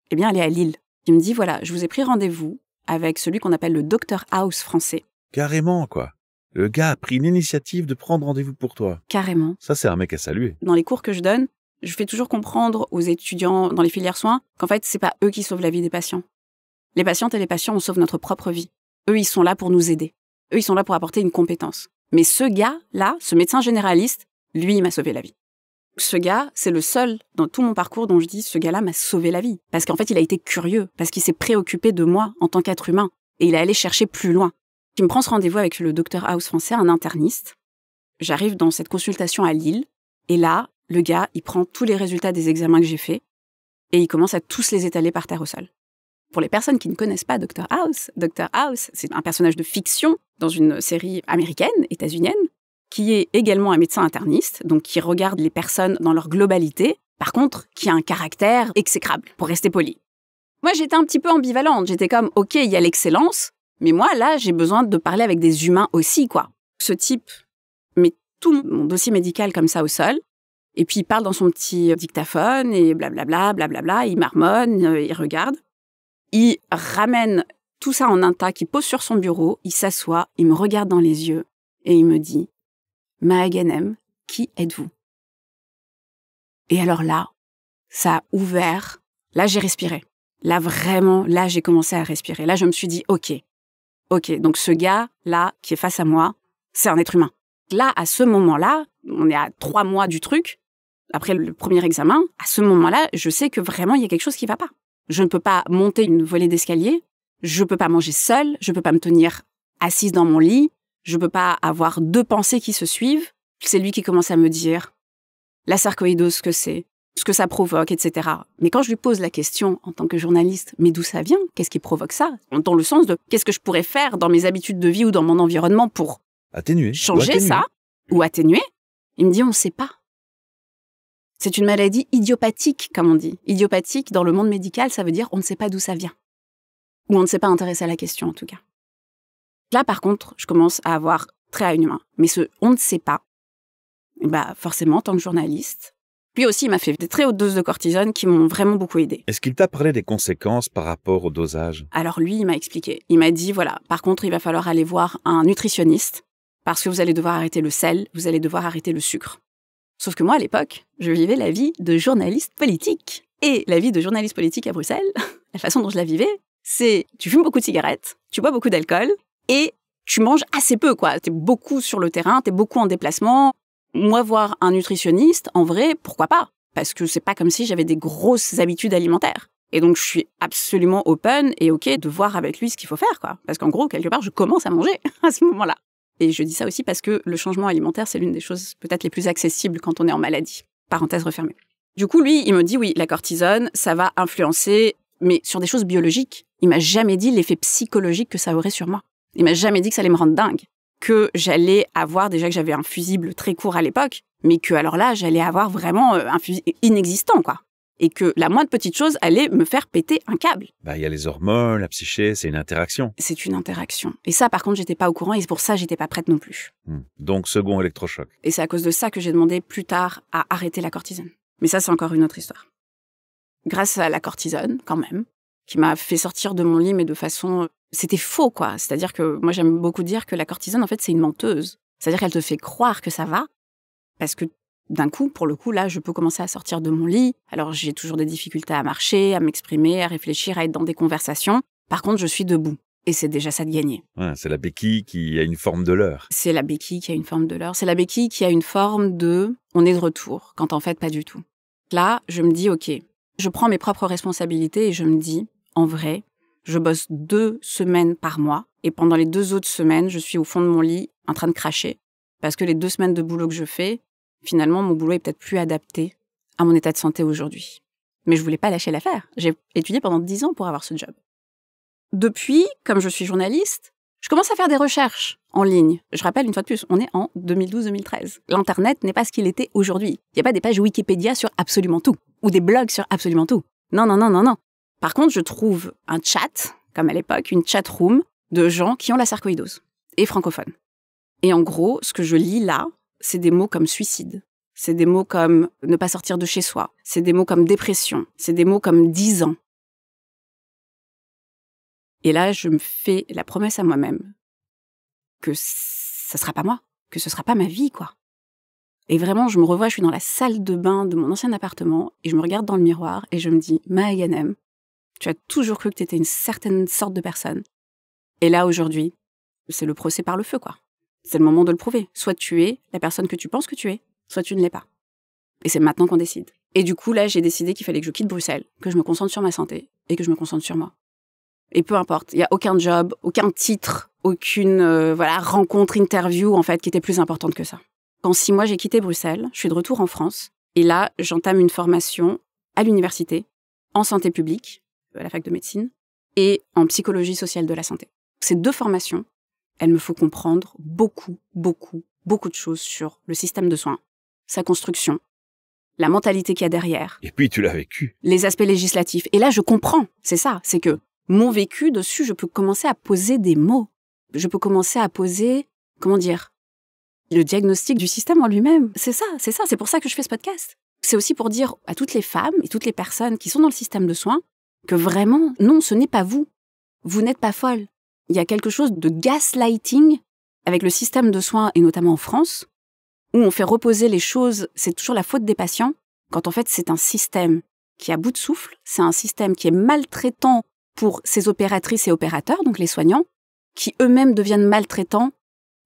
[SPEAKER 1] eh bien, elle est à Lille. Il me dit, voilà, je vous ai pris rendez-vous avec celui qu'on appelle le Dr House français.
[SPEAKER 2] Carrément, quoi. Le gars a pris l'initiative de prendre rendez-vous pour toi.
[SPEAKER 1] Carrément.
[SPEAKER 2] Ça, c'est un mec à saluer.
[SPEAKER 1] Dans les cours que je donne, je fais toujours comprendre aux étudiants dans les filières soins qu'en fait, c'est pas eux qui sauvent la vie des patients. Les patientes et les patients, on sauve notre propre vie. Eux, ils sont là pour nous aider. Eux, ils sont là pour apporter une compétence. Mais ce gars-là, ce médecin généraliste, lui, il m'a sauvé la vie. Ce gars, c'est le seul dans tout mon parcours dont je dis, ce gars-là m'a sauvé la vie. Parce qu'en fait, il a été curieux, parce qu'il s'est préoccupé de moi en tant qu'être humain. Et il est allé chercher plus loin. Il me prend ce rendez-vous avec le Dr House français, un interniste. J'arrive dans cette consultation à Lille. Et là, le gars, il prend tous les résultats des examens que j'ai faits et il commence à tous les étaler par terre au sol. Pour les personnes qui ne connaissent pas Dr House, c'est un personnage de fiction dans une série américaine, états-unienne, qui est également un médecin interniste, donc qui regarde les personnes dans leur globalité, par contre, qui a un caractère exécrable, pour rester poli. Moi, j'étais un petit peu ambivalente. J'étais comme, OK, il y a l'excellence, mais moi, là, j'ai besoin de parler avec des humains aussi, quoi. Ce type met tout mon dossier médical comme ça au sol, et puis il parle dans son petit dictaphone, et blablabla, blablabla, il marmonne, il regarde. Il ramène tout ça en un tas qu'il pose sur son bureau, il s'assoit, il me regarde dans les yeux, et il me dit « Maha Ghanem, qui êtes-vous » Et alors là, ça a ouvert, là j'ai respiré. Là vraiment, là j'ai commencé à respirer. Là je me suis dit « Ok, donc ce gars-là qui est face à moi, c'est un être humain. » Là, à ce moment-là, on est à 3 mois du truc, après le premier examen, à ce moment-là, je sais que vraiment, il y a quelque chose qui ne va pas. Je ne peux pas monter une volée d'escalier, je ne peux pas manger seule, je ne peux pas me tenir assise dans mon lit, je ne peux pas avoir 2 pensées qui se suivent. C'est lui qui commence à me dire la sarcoïdose, ce que ça provoque, etc. Mais quand je lui pose la question en tant que journaliste, mais d'où ça vient? Qu'est-ce qui provoque ça? Dans le sens de qu'est-ce que je pourrais faire dans mes habitudes de vie ou dans mon environnement pour
[SPEAKER 2] atténuer,
[SPEAKER 1] changer ça ou atténuer? Il me dit, on ne sait pas. C'est une maladie idiopathique, comme on dit. Idiopathique, dans le monde médical, ça veut dire on ne sait pas d'où ça vient. Ou on ne s'est pas intéressé à la question, en tout cas. Là, par contre, je commence à avoir trait à une main. Mais ce on ne sait pas, forcément, en tant que journaliste. Lui aussi, il m'a fait des très hautes doses de cortisone qui m'ont vraiment beaucoup aidé.
[SPEAKER 2] Est-ce qu'il t'a parlé des conséquences par rapport au dosage?
[SPEAKER 1] Alors lui, il m'a expliqué. Il m'a dit, voilà, par contre, il va falloir aller voir un nutritionniste parce que vous allez devoir arrêter le sel, vous allez devoir arrêter le sucre. Sauf que moi, à l'époque, je vivais la vie de journaliste politique. Et la vie de journaliste politique à Bruxelles, la façon dont je la vivais, c'est tu fumes beaucoup de cigarettes, tu bois beaucoup d'alcool et tu manges assez peu, quoi. T'es beaucoup sur le terrain, t'es beaucoup en déplacement. Moi, voir un nutritionniste, en vrai, pourquoi pas? Parce que c'est pas comme si j'avais des grosses habitudes alimentaires. Et donc, je suis absolument open et OK de voir avec lui ce qu'il faut faire, quoi. Parce qu'en gros, quelque part, je commence à manger à ce moment-là. Et je dis ça aussi parce que le changement alimentaire, c'est l'une des choses peut-être les plus accessibles quand on est en maladie. Parenthèse refermée. Du coup, lui, il me dit, oui, la cortisone, ça va influencer, mais sur des choses biologiques. Il m'a jamais dit l'effet psychologique que ça aurait sur moi. Il m'a jamais dit que ça allait me rendre dingue. Que j'allais avoir, déjà que j'avais un fusible très court à l'époque, mais que alors là, j'allais avoir vraiment un fusible inexistant, quoi. Et que la moindre petite chose allait me faire péter un câble.
[SPEAKER 2] Il y a les hormones, la psyché, c'est une interaction.
[SPEAKER 1] C'est une interaction. Et ça, par contre, j'étais pas au courant et c'est pour ça que j'étais pas prête non plus.
[SPEAKER 2] Donc, second électrochoc.
[SPEAKER 1] Et c'est à cause de ça que j'ai demandé plus tard à arrêter la cortisone. Mais ça, c'est encore une autre histoire. Grâce à la cortisone, quand même, qui m'a fait sortir de mon lit, mais de façon... C'était faux, quoi. C'est-à-dire que moi, j'aime beaucoup dire que la cortisone, en fait, c'est une menteuse. C'est-à-dire qu'elle te fait croire que ça va, parce que d'un coup, pour le coup, là, je peux commencer à sortir de mon lit. Alors, j'ai toujours des difficultés à marcher, à m'exprimer, à réfléchir, à être dans des conversations. Par contre, je suis debout. Et c'est déjà ça de gagner.
[SPEAKER 2] Ouais, c'est la béquille qui a une forme de leurre.
[SPEAKER 1] C'est la béquille qui a une forme de leurre. C'est la béquille qui a une forme de « on est de retour », quand en fait, pas du tout. Là, je me dis « ok ». Je prends mes propres responsabilités et je me dis « en vrai, je bosse 2 semaines par mois. Et pendant les 2 autres semaines, je suis au fond de mon lit en train de cracher. Parce que les 2 semaines de boulot que je fais, finalement, mon boulot est peut-être plus adapté à mon état de santé aujourd'hui. Mais je voulais pas lâcher l'affaire. J'ai étudié pendant 10 ans pour avoir ce job. Depuis, comme je suis journaliste, je commence à faire des recherches en ligne. Je rappelle une fois de plus, on est en 2012-2013. L'Internet n'est pas ce qu'il était aujourd'hui. Il n'y a pas des pages Wikipédia sur absolument tout. Ou des blogs sur absolument tout. Non, non, non, non, non. Par contre, je trouve un chat, comme à l'époque, une chat room de gens qui ont la sarcoïdose et francophones. Et en gros, ce que je lis là, c'est des mots comme suicide. C'est des mots comme ne pas sortir de chez soi. C'est des mots comme dépression. C'est des mots comme 10 ans. Et là, je me fais la promesse à moi-même que ça sera pas moi, que ce sera pas ma vie, quoi. Et vraiment, je me revois, je suis dans la salle de bain de mon ancien appartement et je me regarde dans le miroir et je me dis, Maë Ghanem, tu as toujours cru que tu étais une certaine sorte de personne. Et là, aujourd'hui, c'est le procès par le feu, quoi. C'est le moment de le prouver. Soit tu es la personne que tu penses que tu es, soit tu ne l'es pas. Et c'est maintenant qu'on décide. Et du coup, là, j'ai décidé qu'il fallait que je quitte Bruxelles, que je me concentre sur ma santé et que je me concentre sur moi. Et peu importe, il n'y a aucun job, aucun titre, aucune rencontre, interview, en fait, qui était plus importante que ça. En 6 mois, j'ai quitté Bruxelles, je suis de retour en France, et là, j'entame une formation à l'université, en santé publique, à la fac de médecine, et en psychologie sociale de la santé. Ces 2 formations, elles me font comprendre beaucoup de choses sur le système de soins, sa construction, la mentalité qu'il y a derrière.
[SPEAKER 2] Et puis, tu l'as vécu.
[SPEAKER 1] Les aspects législatifs. Et là, je comprends, c'est ça, c'est que mon vécu dessus, je peux commencer à poser des mots. Je peux commencer à poser, le diagnostic du système en lui-même. C'est ça. C'est pour ça que je fais ce podcast. C'est aussi pour dire à toutes les femmes et toutes les personnes qui sont dans le système de soins que vraiment, non, ce n'est pas vous. Vous n'êtes pas folle. Il y a quelque chose de gaslighting avec le système de soins, et notamment en France, où on fait reposer les choses, c'est toujours la faute des patients, quand en fait c'est un système qui est à bout de souffle, c'est un système qui est maltraitant pour ces opératrices et opérateurs, donc les soignants, qui eux-mêmes deviennent maltraitants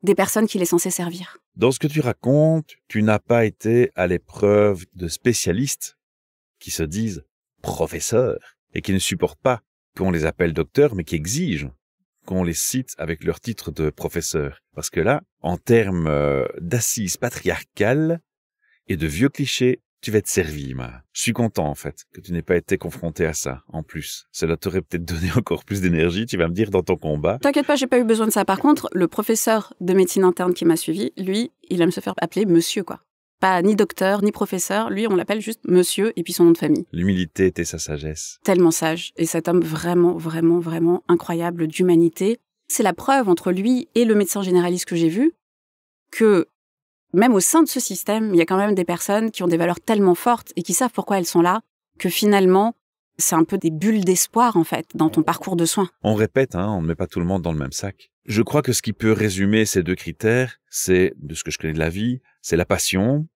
[SPEAKER 1] des personnes qu'il est censé servir.
[SPEAKER 2] Dans ce que tu racontes, tu n'as pas été à l'épreuve de spécialistes qui se disent professeurs et qui ne supportent pas qu'on les appelle docteurs, mais qui exigent qu'on les cite avec leur titre de professeur. Parce que là, en termes d'assises patriarcales et de vieux clichés, tu vas être servi, Je suis content, en fait, que tu n'aies pas été confronté à ça, en plus. Cela t'aurait peut-être donné encore plus d'énergie, tu vas me dire, dans ton combat.
[SPEAKER 1] T'inquiète pas, j'ai pas eu besoin de ça. Par contre, le professeur de médecine interne qui m'a suivi, lui, il aime se faire appeler monsieur, quoi. Pas ni docteur, ni professeur. Lui, on l'appelle juste monsieur et puis son nom de famille.
[SPEAKER 2] L'humilité était sa sagesse.
[SPEAKER 1] Tellement sage. Et cet homme vraiment incroyable d'humanité. C'est la preuve entre lui et le médecin généraliste que j'ai vu que même au sein de ce système, il y a quand même des personnes qui ont des valeurs tellement fortes et qui savent pourquoi elles sont là, que finalement, c'est un peu des bulles d'espoir, en fait, dans ton parcours de soins.
[SPEAKER 2] On répète, on ne met pas tout le monde dans le même sac. Je crois que ce qui peut résumer ces 2 critères, c'est, de ce que je connais de la vie, c'est la passion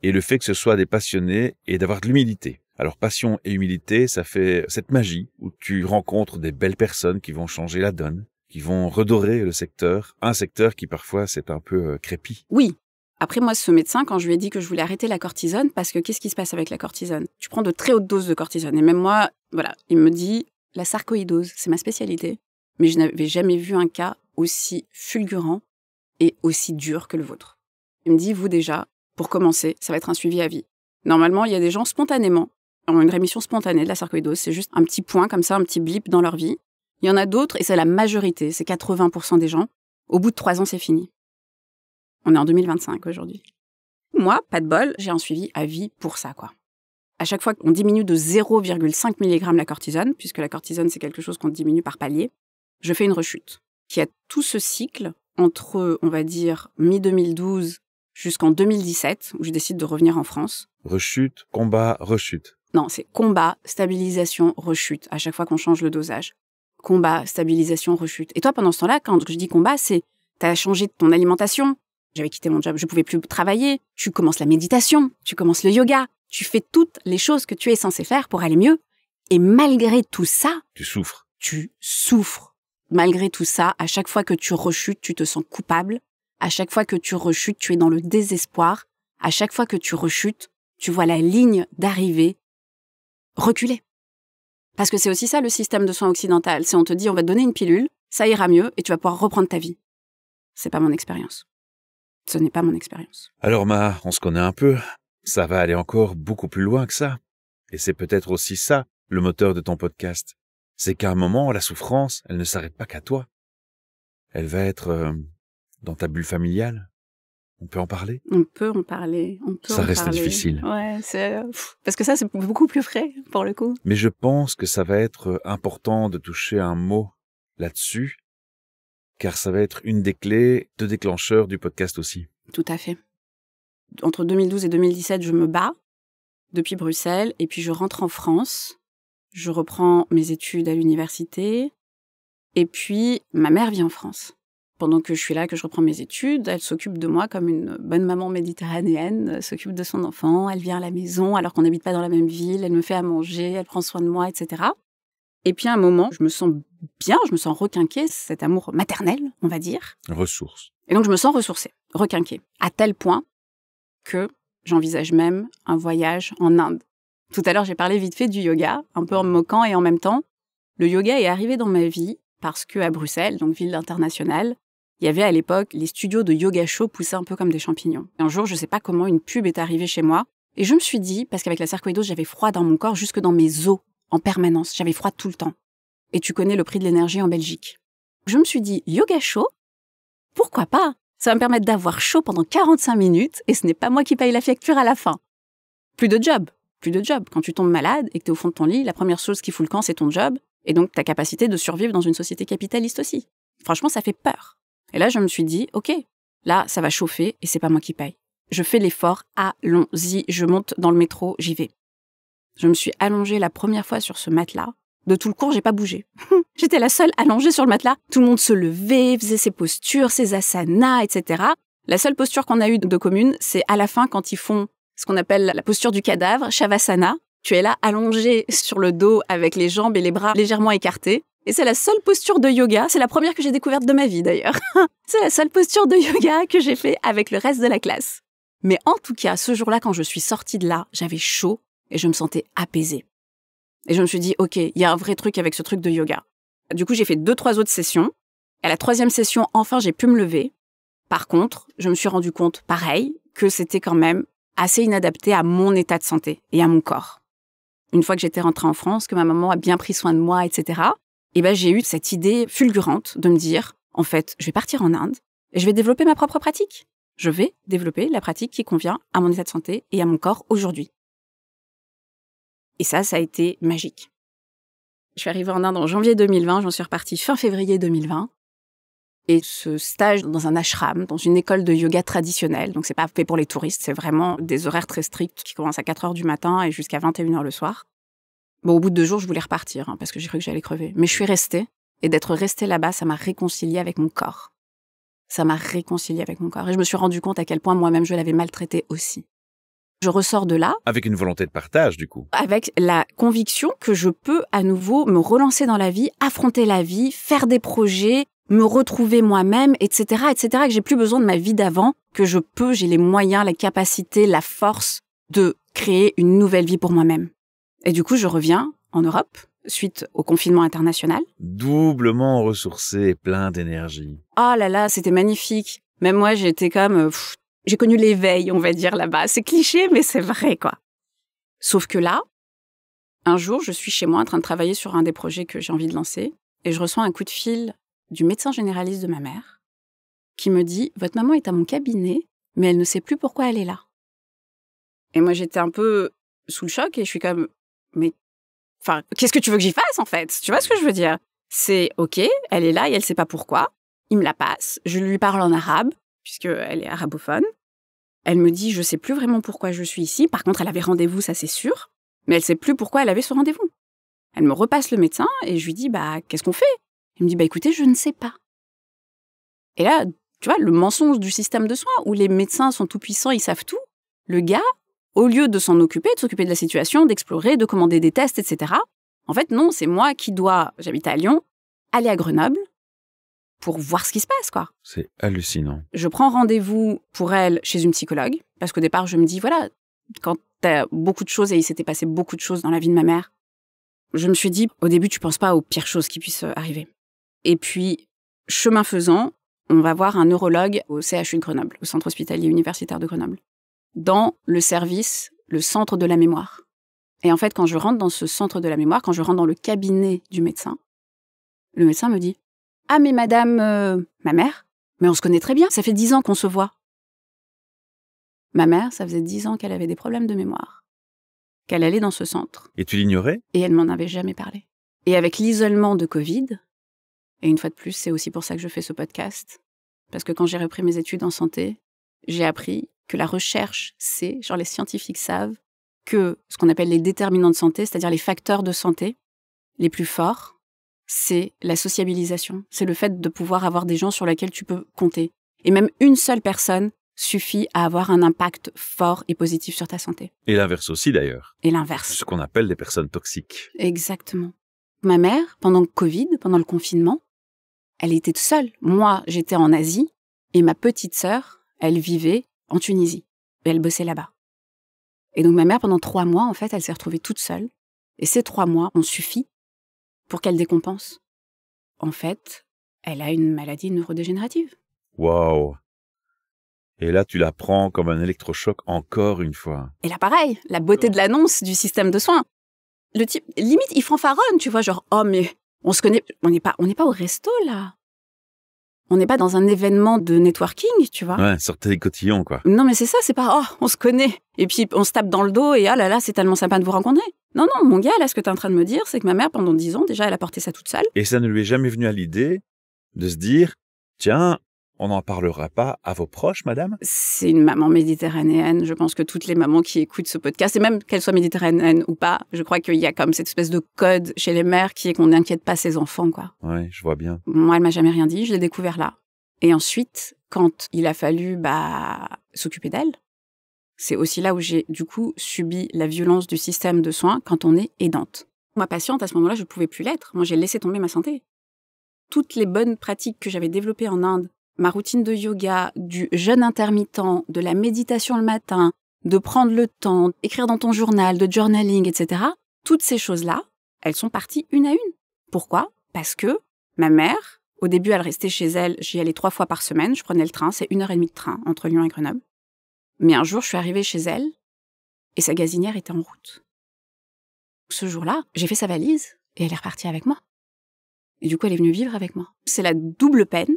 [SPEAKER 2] et le fait que ce soit des passionnés et d'avoir de l'humilité. Alors passion et humilité, ça fait cette magie où tu rencontres des belles personnes qui vont changer la donne, qui vont redorer le secteur, un secteur qui parfois c'est un peu crépi.
[SPEAKER 1] Oui. Après, moi, ce médecin, quand je lui ai dit que je voulais arrêter la cortisone, parce que qu'est-ce qui se passe avec la cortisone? Tu prends de très hautes doses de cortisone. Et même moi, voilà, il me dit, la sarcoïdose, c'est ma spécialité. Mais je n'avais jamais vu un cas aussi fulgurant et aussi dur que le vôtre. Il me dit, vous déjà, pour commencer, ça va être un suivi à vie. Normalement, il y a des gens spontanément, ont une rémission spontanée de la sarcoïdose. C'est juste un petit point comme ça, un petit blip dans leur vie. Il y en a d'autres, et c'est la majorité, c'est 80% des gens. Au bout de 3 ans, c'est fini. On est en 2025 aujourd'hui. Moi, pas de bol, j'ai un suivi à vie pour ça, quoi. À chaque fois qu'on diminue de 0,5 mg la cortisone, puisque la cortisone, c'est quelque chose qu'on diminue par palier, je fais une rechute qui a tout ce cycle entre, on va dire, mi-2012 jusqu'en 2017, où je décide de revenir en France.
[SPEAKER 2] Rechute, combat, rechute.
[SPEAKER 1] Non, c'est combat, stabilisation, rechute, à chaque fois qu'on change le dosage. Combat, stabilisation, rechute. Et toi, pendant ce temps-là, quand je dis combat, c'est t'as changé ton alimentation. J'avais quitté mon job, je pouvais plus travailler. Tu commences la méditation, tu commences le yoga. Tu fais toutes les choses que tu es censé faire pour aller mieux. Et malgré tout ça...
[SPEAKER 2] Tu souffres.
[SPEAKER 1] Tu souffres. Malgré tout ça, à chaque fois que tu rechutes, tu te sens coupable. À chaque fois que tu rechutes, tu es dans le désespoir. À chaque fois que tu rechutes, tu vois la ligne d'arrivée reculer. Parce que c'est aussi ça le système de soins occidental. C'est on te dit on va te donner une pilule, ça ira mieux et tu vas pouvoir reprendre ta vie. C'est pas mon expérience. Ce n'est pas mon expérience.
[SPEAKER 2] Alors on se connaît un peu. Ça va aller encore beaucoup plus loin que ça. Et c'est peut-être aussi ça, le moteur de ton podcast. C'est qu'à un moment, la souffrance, elle ne s'arrête pas qu'à toi. Elle va être dans ta bulle familiale. On peut en parler?
[SPEAKER 1] On peut en parler.
[SPEAKER 2] Ça reste difficile.
[SPEAKER 1] Ouais, parce que ça, c'est beaucoup plus frais, pour le coup.
[SPEAKER 2] Mais je pense que ça va être important de toucher un mot là-dessus, car ça va être une des clés de déclencheur du podcast aussi.
[SPEAKER 1] Tout à fait. Entre 2012 et 2017, je me bats depuis Bruxelles, et puis je rentre en France. Je reprends mes études à l'université, et puis ma mère vit en France. Pendant que je suis là, que je reprends mes études, elle s'occupe de moi comme une bonne maman méditerranéenne, s'occupe de son enfant, elle vient à la maison alors qu'on n'habite pas dans la même ville, elle me fait à manger, elle prend soin de moi, etc. Et puis à un moment, je me sens bien, je me sens requinquée, cet amour maternel, on va dire.
[SPEAKER 2] Ressources.
[SPEAKER 1] Et donc je me sens ressourcée, requinquée, à tel point que j'envisage même un voyage en Inde. Tout à l'heure, j'ai parlé vite fait du yoga, un peu en me moquant et en même temps, le yoga est arrivé dans ma vie parce qu'à Bruxelles, donc ville internationale, il y avait à l'époque les studios de yoga show poussaient un peu comme des champignons. Et un jour, je ne sais pas comment, une pub est arrivée chez moi et je me suis dit, parce qu'avec la sarcoïdose, j'avais froid dans mon corps jusque dans mes os en permanence, j'avais froid tout le temps. Et tu connais le prix de l'énergie en Belgique. Je me suis dit, yoga chaud, pourquoi pas? Ça va me permettre d'avoir chaud pendant 45 minutes et ce n'est pas moi qui paye la facture à la fin. Plus de job. Quand tu tombes malade et que tu es au fond de ton lit, la première chose qui fout le camp, c'est ton job et donc ta capacité de survivre dans une société capitaliste aussi. Franchement, ça fait peur. Et là, je me suis dit, ok, là, ça va chauffer et c'est pas moi qui paye. Je fais l'effort, allons-y, je monte dans le métro, j'y vais. Je me suis allongée la première fois sur ce matelas. De tout le cours, j'ai pas bougé. J'étais la seule allongée sur le matelas. Tout le monde se levait, faisait ses postures, ses asanas, etc. La seule posture qu'on a eue de commune, c'est à la fin quand ils font ce qu'on appelle la posture du cadavre, Shavasana. Tu es là allongé sur le dos avec les jambes et les bras légèrement écartés. Et c'est la seule posture de yoga. C'est la première que j'ai découverte de ma vie d'ailleurs. C'est la seule posture de yoga que j'ai fait avec le reste de la classe. Mais en tout cas, ce jour-là, quand je suis sortie de là, j'avais chaud et je me sentais apaisée. Et je me suis dit, ok, il y a un vrai truc avec ce truc de yoga. Du coup, j'ai fait 2-3 autres sessions. À la 3e session, enfin, j'ai pu me lever. Par contre, je me suis rendu compte, pareil, que c'était quand même assez inadapté à mon état de santé et à mon corps. Une fois que j'étais rentrée en France, que ma maman a bien pris soin de moi, etc., et ben, j'ai eu cette idée fulgurante de me dire, en fait, je vais partir en Inde et je vais développer ma propre pratique. Je vais développer la pratique qui convient à mon état de santé et à mon corps aujourd'hui. Et ça a été magique. Je suis arrivée en Inde en janvier 2020, j'en suis repartie fin février 2020. Et ce stage dans un ashram, dans une école de yoga traditionnelle, donc c'est pas fait pour les touristes, c'est vraiment des horaires très stricts qui commencent à 4h du matin et jusqu'à 21h le soir. Bon, au bout de 2 jours, je voulais repartir, parce que j'ai cru que j'allais crever. Mais je suis restée, et d'être restée là-bas, ça m'a réconciliée avec mon corps. Ça m'a réconciliée avec mon corps. Et je me suis rendu compte à quel point moi-même je l'avais maltraité aussi. Je ressors de là
[SPEAKER 2] Avec une volonté de partage, du coup.
[SPEAKER 1] avec la conviction que je peux à nouveau me relancer dans la vie, affronter la vie, faire des projets, me retrouver moi-même, etc., etc., que j'ai plus besoin de ma vie d'avant, que j'ai les moyens, la capacité, la force de créer une nouvelle vie pour moi-même. Et du coup, je reviens en Europe, suite au confinement international.
[SPEAKER 2] Doublement ressourcé et plein d'énergie.
[SPEAKER 1] Oh là là, c'était magnifique. Même moi, j'étais comme... j'ai connu l'éveil, on va dire, là-bas. C'est cliché, mais c'est vrai, quoi. Sauf que là, un jour, je suis chez moi en train de travailler sur un des projets que j'ai envie de lancer et je reçois un coup de fil du médecin généraliste de ma mère qui me dit « Votre maman est à mon cabinet, mais elle ne sait plus pourquoi elle est là. » Et moi, j'étais un peu sous le choc et je suis comme « Mais, enfin, qu'est-ce que tu veux que j'y fasse, en fait ?» Tu vois ce que je veux dire? C'est « Ok, elle est là et elle sait pas pourquoi. » Il me la passe, je lui parle en arabe, puisqu'elle est arabophone. Elle me dit « Je sais plus vraiment pourquoi je suis ici. Par contre, elle avait rendez-vous, ça c'est sûr. Mais elle sait plus pourquoi elle avait ce rendez-vous. » Elle me repasse le médecin et je lui dis « Bah, qu'est-ce qu'on fait ?» Il me dit « Bah, écoutez, je ne sais pas. » Et là, tu vois, le mensonge du système de soins, où les médecins sont tout puissants, ils savent tout. Le gars, au lieu de s'en occuper, de s'occuper de la situation, d'explorer, de commander des tests, etc. En fait, non, c'est moi qui dois, j'habite à Lyon, aller à Grenoble pour voir ce qui se passe, quoi.
[SPEAKER 2] C'est hallucinant.
[SPEAKER 1] Je prends rendez-vous pour elle chez une psychologue, parce qu'au départ, je me dis, voilà, quand t'as beaucoup de choses, et il s'était passé beaucoup de choses dans la vie de ma mère, je me suis dit, au début, tu penses pas aux pires choses qui puissent arriver. Et puis, chemin faisant, on va voir un neurologue au CHU de Grenoble, au Centre hospitalier universitaire de Grenoble, dans le service, le centre de la mémoire. Et en fait, quand je rentre dans ce centre de la mémoire, quand je rentre dans le cabinet du médecin, le médecin me dit « Ah, mais madame, ma mère, mais on se connaît très bien, ça fait 10 ans qu'on se voit. » Ma mère, ça faisait 10 ans qu'elle avait des problèmes de mémoire, qu'elle allait dans ce centre.
[SPEAKER 2] Et tu l'ignorais?
[SPEAKER 1] Et elle m'en avait jamais parlé. Et avec l'isolement de Covid, et une fois de plus, c'est aussi pour ça que je fais ce podcast, parce que quand j'ai repris mes études en santé, j'ai appris que la recherche sait, genre les scientifiques savent, que ce qu'on appelle les déterminants de santé, c'est-à-dire les facteurs de santé les plus forts, c'est la sociabilisation. C'est le fait de pouvoir avoir des gens sur lesquels tu peux compter. Et même une seule personne suffit à avoir un impact fort et positif sur ta santé.
[SPEAKER 2] Et l'inverse aussi, d'ailleurs.
[SPEAKER 1] Et l'inverse.
[SPEAKER 2] Ce qu'on appelle des personnes toxiques.
[SPEAKER 1] Exactement. Ma mère, pendant le Covid, pendant le confinement, elle était seule. Moi, j'étais en Asie et ma petite sœur, elle vivait en Tunisie. Et elle bossait là-bas. Et donc ma mère, pendant 3 mois, en fait, elle s'est retrouvée toute seule. Et ces 3 mois ont suffi pour qu'elle décompense. En fait, elle a une maladie neurodégénérative.
[SPEAKER 2] Waouh! Et là, tu la prends comme un électrochoc encore une fois.
[SPEAKER 1] Et là, pareil, la beauté de l'annonce du système de soins. Le type, limite, il fanfaronne, tu vois, genre, oh, mais on se connaît, on n'est pas au resto, là. On n'est pas dans un événement de networking, tu vois.
[SPEAKER 2] Ouais, sortez les cotillons, quoi.
[SPEAKER 1] Non, mais c'est ça, c'est pas, oh, on se connaît. Et puis, on se tape dans le dos et, oh là là, c'est tellement sympa de vous rencontrer. Non, non, mon gars, là, ce que t'es en train de me dire, c'est que ma mère, pendant 10 ans, déjà, elle a porté ça toute seule.
[SPEAKER 2] Et ça ne lui est jamais venu à l'idée de se dire, tiens, on n'en parlera pas à vos proches, madame?
[SPEAKER 1] C'est une maman méditerranéenne. Je pense que toutes les mamans qui écoutent ce podcast, et même qu'elles soient méditerranéennes ou pas, je crois qu'il y a comme cette espèce de code chez les mères qui est qu'on n'inquiète pas ses enfants, quoi.
[SPEAKER 2] Ouais, je vois bien.
[SPEAKER 1] Moi, elle m'a jamais rien dit, je l'ai découvert là. Et ensuite, quand il a fallu, s'occuper d'elle, c'est aussi là où j'ai, du coup, subi la violence du système de soins quand on est aidante. Ma patiente, à ce moment-là, je ne pouvais plus l'être. Moi, j'ai laissé tomber ma santé. Toutes les bonnes pratiques que j'avais développées en Inde, ma routine de yoga, du jeûne intermittent, de la méditation le matin, de prendre le temps, d'écrire dans ton journal, de journaling, etc. Toutes ces choses-là, elles sont parties une à une. Pourquoi? Parce que ma mère, au début, elle restait chez elle, j'y allais 3 fois par semaine, je prenais le train, c'est 1h30 de train entre Lyon et Grenoble. Mais un jour, je suis arrivée chez elle et sa gazinière était en route. Ce jour-là, j'ai fait sa valise et elle est repartie avec moi. Et du coup, elle est venue vivre avec moi. C'est la double peine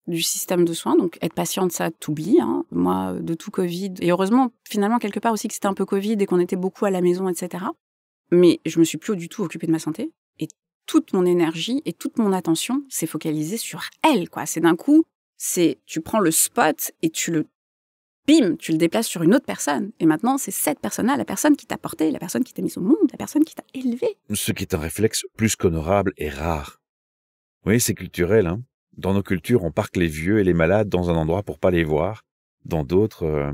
[SPEAKER 1] du système de soins. Donc, être patiente, ça t'oublie. Moi, de tout Covid. Et heureusement, finalement, quelque part aussi que c'était un peu Covid et qu'on était beaucoup à la maison, etc. Mais je me suis plus du tout occupée de ma santé. Et toute mon énergie et toute mon attention s'est focalisée sur elle, quoi. C'est d'un coup, tu prends le spot et tu le déplaces sur une autre personne. Et maintenant, c'est cette personne-là, la personne qui t'a porté, la personne qui t'a mise au monde, la personne qui t'a élevé.
[SPEAKER 2] Ce qui est un réflexe plus qu'honorable et rare. Oui, c'est culturel, hein. Dans nos cultures, on parque les vieux et les malades dans un endroit pour pas les voir. Dans d'autres,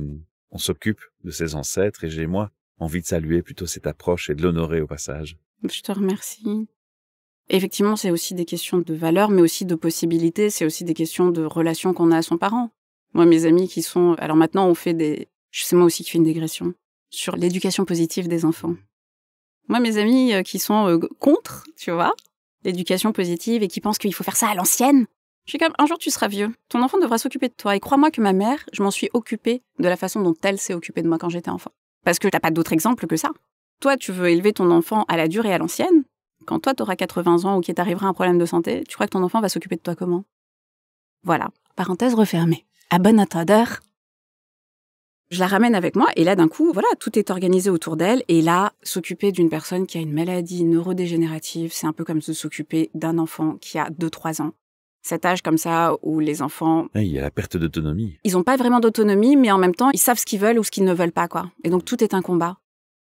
[SPEAKER 2] on s'occupe de ses ancêtres et j'ai, moi, envie de saluer plutôt cette approche et de l'honorer au passage.
[SPEAKER 1] Je te remercie. Effectivement, c'est aussi des questions de valeurs, mais aussi de possibilités. C'est aussi des questions de relations qu'on a à son parent. Moi, mes amis qui sont... Alors maintenant, on fait des... C'est moi aussi qui fais une digression sur l'éducation positive des enfants. Moi, mes amis qui sont contre, tu vois, l'éducation positive et qui pensent qu'il faut faire ça à l'ancienne, je suis comme, un jour tu seras vieux, ton enfant devra s'occuper de toi. Et crois-moi que ma mère, je m'en suis occupée de la façon dont elle s'est occupée de moi quand j'étais enfant. Parce que t'as pas d'autre exemple que ça. Toi, tu veux élever ton enfant à la dure et à l'ancienne. Quand toi, t'auras 80 ans ou qu'il t'arrivera un problème de santé, tu crois que ton enfant va s'occuper de toi comment? Voilà. Parenthèse refermée. À bon entendeur. Je la ramène avec moi et là, d'un coup, voilà, tout est organisé autour d'elle. Et là, s'occuper d'une personne qui a une maladie neurodégénérative, c'est un peu comme s'occuper d'un enfant qui a 2-3 ans. Cet âge comme ça où les enfants...
[SPEAKER 2] Il y a la perte d'autonomie.
[SPEAKER 1] Ils n'ont pas vraiment d'autonomie, mais en même temps, ils savent ce qu'ils veulent ou ce qu'ils ne veulent pas, quoi. Et donc, tout est un combat.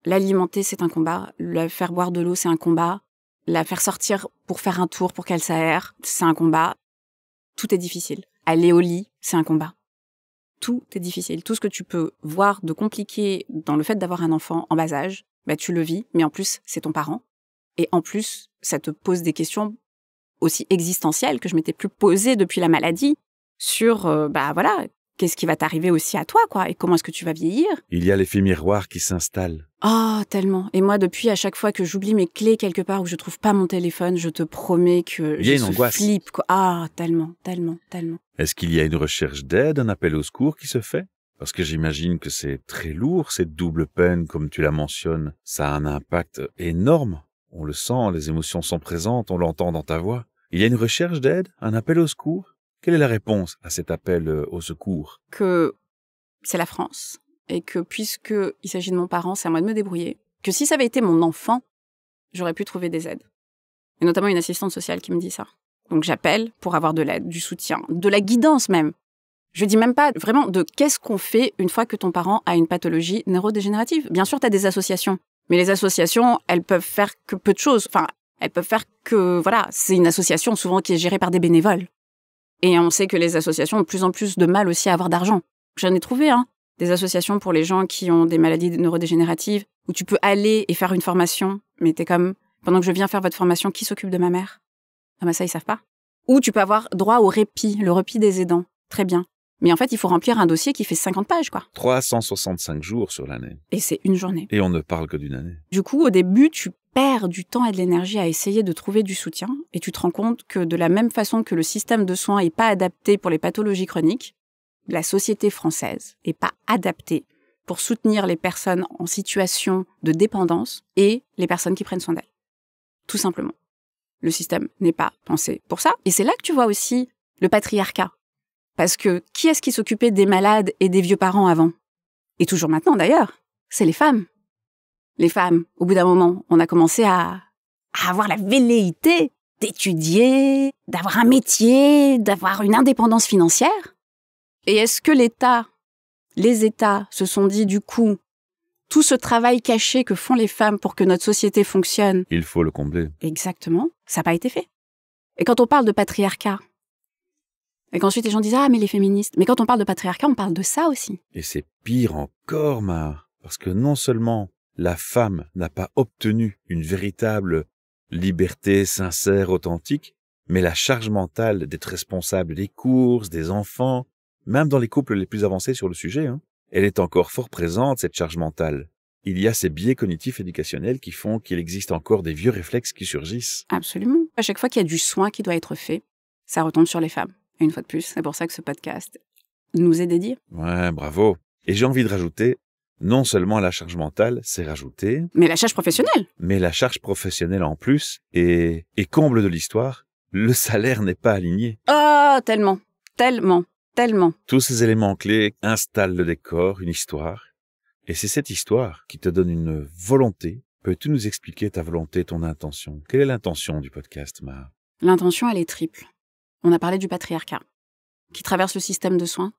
[SPEAKER 1] L'alimenter, c'est un combat. La faire boire de l'eau, c'est un combat. La faire sortir pour faire un tour, pour qu'elle s'aère, c'est un combat. Tout est difficile. Aller au lit, c'est un combat. Tout est difficile. Tout ce que tu peux voir de compliqué dans le fait d'avoir un enfant en bas âge, bah, tu le vis, mais en plus, c'est ton parent. Et en plus, ça te pose des questions aussi existentielles que je m'étais plus posées depuis la maladie sur, voilà, qu'est-ce qui va t'arriver aussi à toi, quoi, et comment est-ce que tu vas vieillir.
[SPEAKER 2] Il y a l'effet miroir qui s'installe.
[SPEAKER 1] Oh, tellement. Et moi, depuis, à chaque fois que j'oublie mes clés quelque part ou que je trouve pas mon téléphone, je te promets que
[SPEAKER 2] Il y a
[SPEAKER 1] je
[SPEAKER 2] une angoisse.
[SPEAKER 1] flippe, quoi. Ah, tellement, tellement, tellement.
[SPEAKER 2] Est-ce qu'il y a une recherche d'aide, un appel au secours qui se fait? Parce que j'imagine que c'est très lourd, cette double peine, comme tu la mentionnes. Ça a un impact énorme. On le sent, les émotions sont présentes, on l'entend dans ta voix. Il y a une recherche d'aide, un appel au secours? Quelle est la réponse à cet appel au secours?
[SPEAKER 1] Que c'est la France. Et que puisque il s'agit de mon parent, c'est à moi de me débrouiller. Que si ça avait été mon enfant, j'aurais pu trouver des aides. Et notamment une assistante sociale qui me dit ça. Donc j'appelle pour avoir de l'aide, du soutien, de la guidance même. Je dis même pas vraiment de qu'est-ce qu'on fait une fois que ton parent a une pathologie neurodégénérative. Bien sûr, tu as des associations. Mais les associations, elles peuvent faire que peu de choses. Enfin, elles peuvent faire que, voilà, c'est une association souvent qui est gérée par des bénévoles. Et on sait que les associations ont de plus en plus de mal aussi à avoir d'argent. J'en ai trouvé, des associations pour les gens qui ont des maladies neurodégénératives, où tu peux aller et faire une formation, mais t'es comme, pendant que je viens faire votre formation, qui s'occupe de ma mère? Ah bah ça, ils savent pas. Ou tu peux avoir droit au répit, le répit des aidants. Très bien. Mais en fait, il faut remplir un dossier qui fait 50 pages, quoi.
[SPEAKER 2] 365 jours sur l'année.
[SPEAKER 1] Et c'est une journée.
[SPEAKER 2] Et on ne parle que d'une année.
[SPEAKER 1] Du coup, au début, tu perds du temps et de l'énergie à essayer de trouver du soutien, et tu te rends compte que de la même façon que le système de soins est pas adapté pour les pathologies chroniques, la société française est pas adaptée pour soutenir les personnes en situation de dépendance et les personnes qui prennent soin d'elles. Tout simplement. Le système n'est pas pensé pour ça. Et c'est là que tu vois aussi le patriarcat. Parce que qui est-ce qui s'occupait des malades et des vieux parents avant? Et toujours maintenant d'ailleurs, c'est les femmes. Les femmes, au bout d'un moment, on a commencé à avoir la velléité d'étudier, d'avoir un métier, d'avoir une indépendance financière. Et est-ce que les États se sont dit du coup, tout ce travail caché que font les femmes pour que notre société fonctionne...
[SPEAKER 2] Il faut le combler.
[SPEAKER 1] Exactement, ça n'a pas été fait. Et quand on parle de patriarcat, et qu'ensuite les gens disent « Ah, mais les féministes », mais quand on parle de patriarcat, on parle de ça aussi.
[SPEAKER 2] Et c'est pire encore, parce que non seulement la femme n'a pas obtenu une véritable liberté sincère, authentique, mais la charge mentale d'être responsable des courses, des enfants, même dans les couples les plus avancés sur le sujet, elle est encore fort présente, cette charge mentale. Il y a ces biais cognitifs éducationnels qui font qu'il existe encore des vieux réflexes qui surgissent.
[SPEAKER 1] Absolument. À chaque fois qu'il y a du soin qui doit être fait, ça retombe sur les femmes. Et une fois de plus, c'est pour ça que ce podcast nous est dédié.
[SPEAKER 2] Ouais, bravo. Et j'ai envie de rajouter, non seulement la charge mentale, c'est rajouté.
[SPEAKER 1] Mais la charge professionnelle.
[SPEAKER 2] Mais la charge professionnelle en plus, et comble de l'histoire, le salaire n'est pas aligné.
[SPEAKER 1] Oh, tellement, tellement, tellement.
[SPEAKER 2] Tous ces éléments clés installent le décor, une histoire. Et c'est cette histoire qui te donne une volonté. Peux-tu nous expliquer ta volonté, ton intention? Quelle est l'intention du podcast, Maha?
[SPEAKER 1] L'intention, elle est triple. On a parlé du patriarcat, qui traverse le système de soins.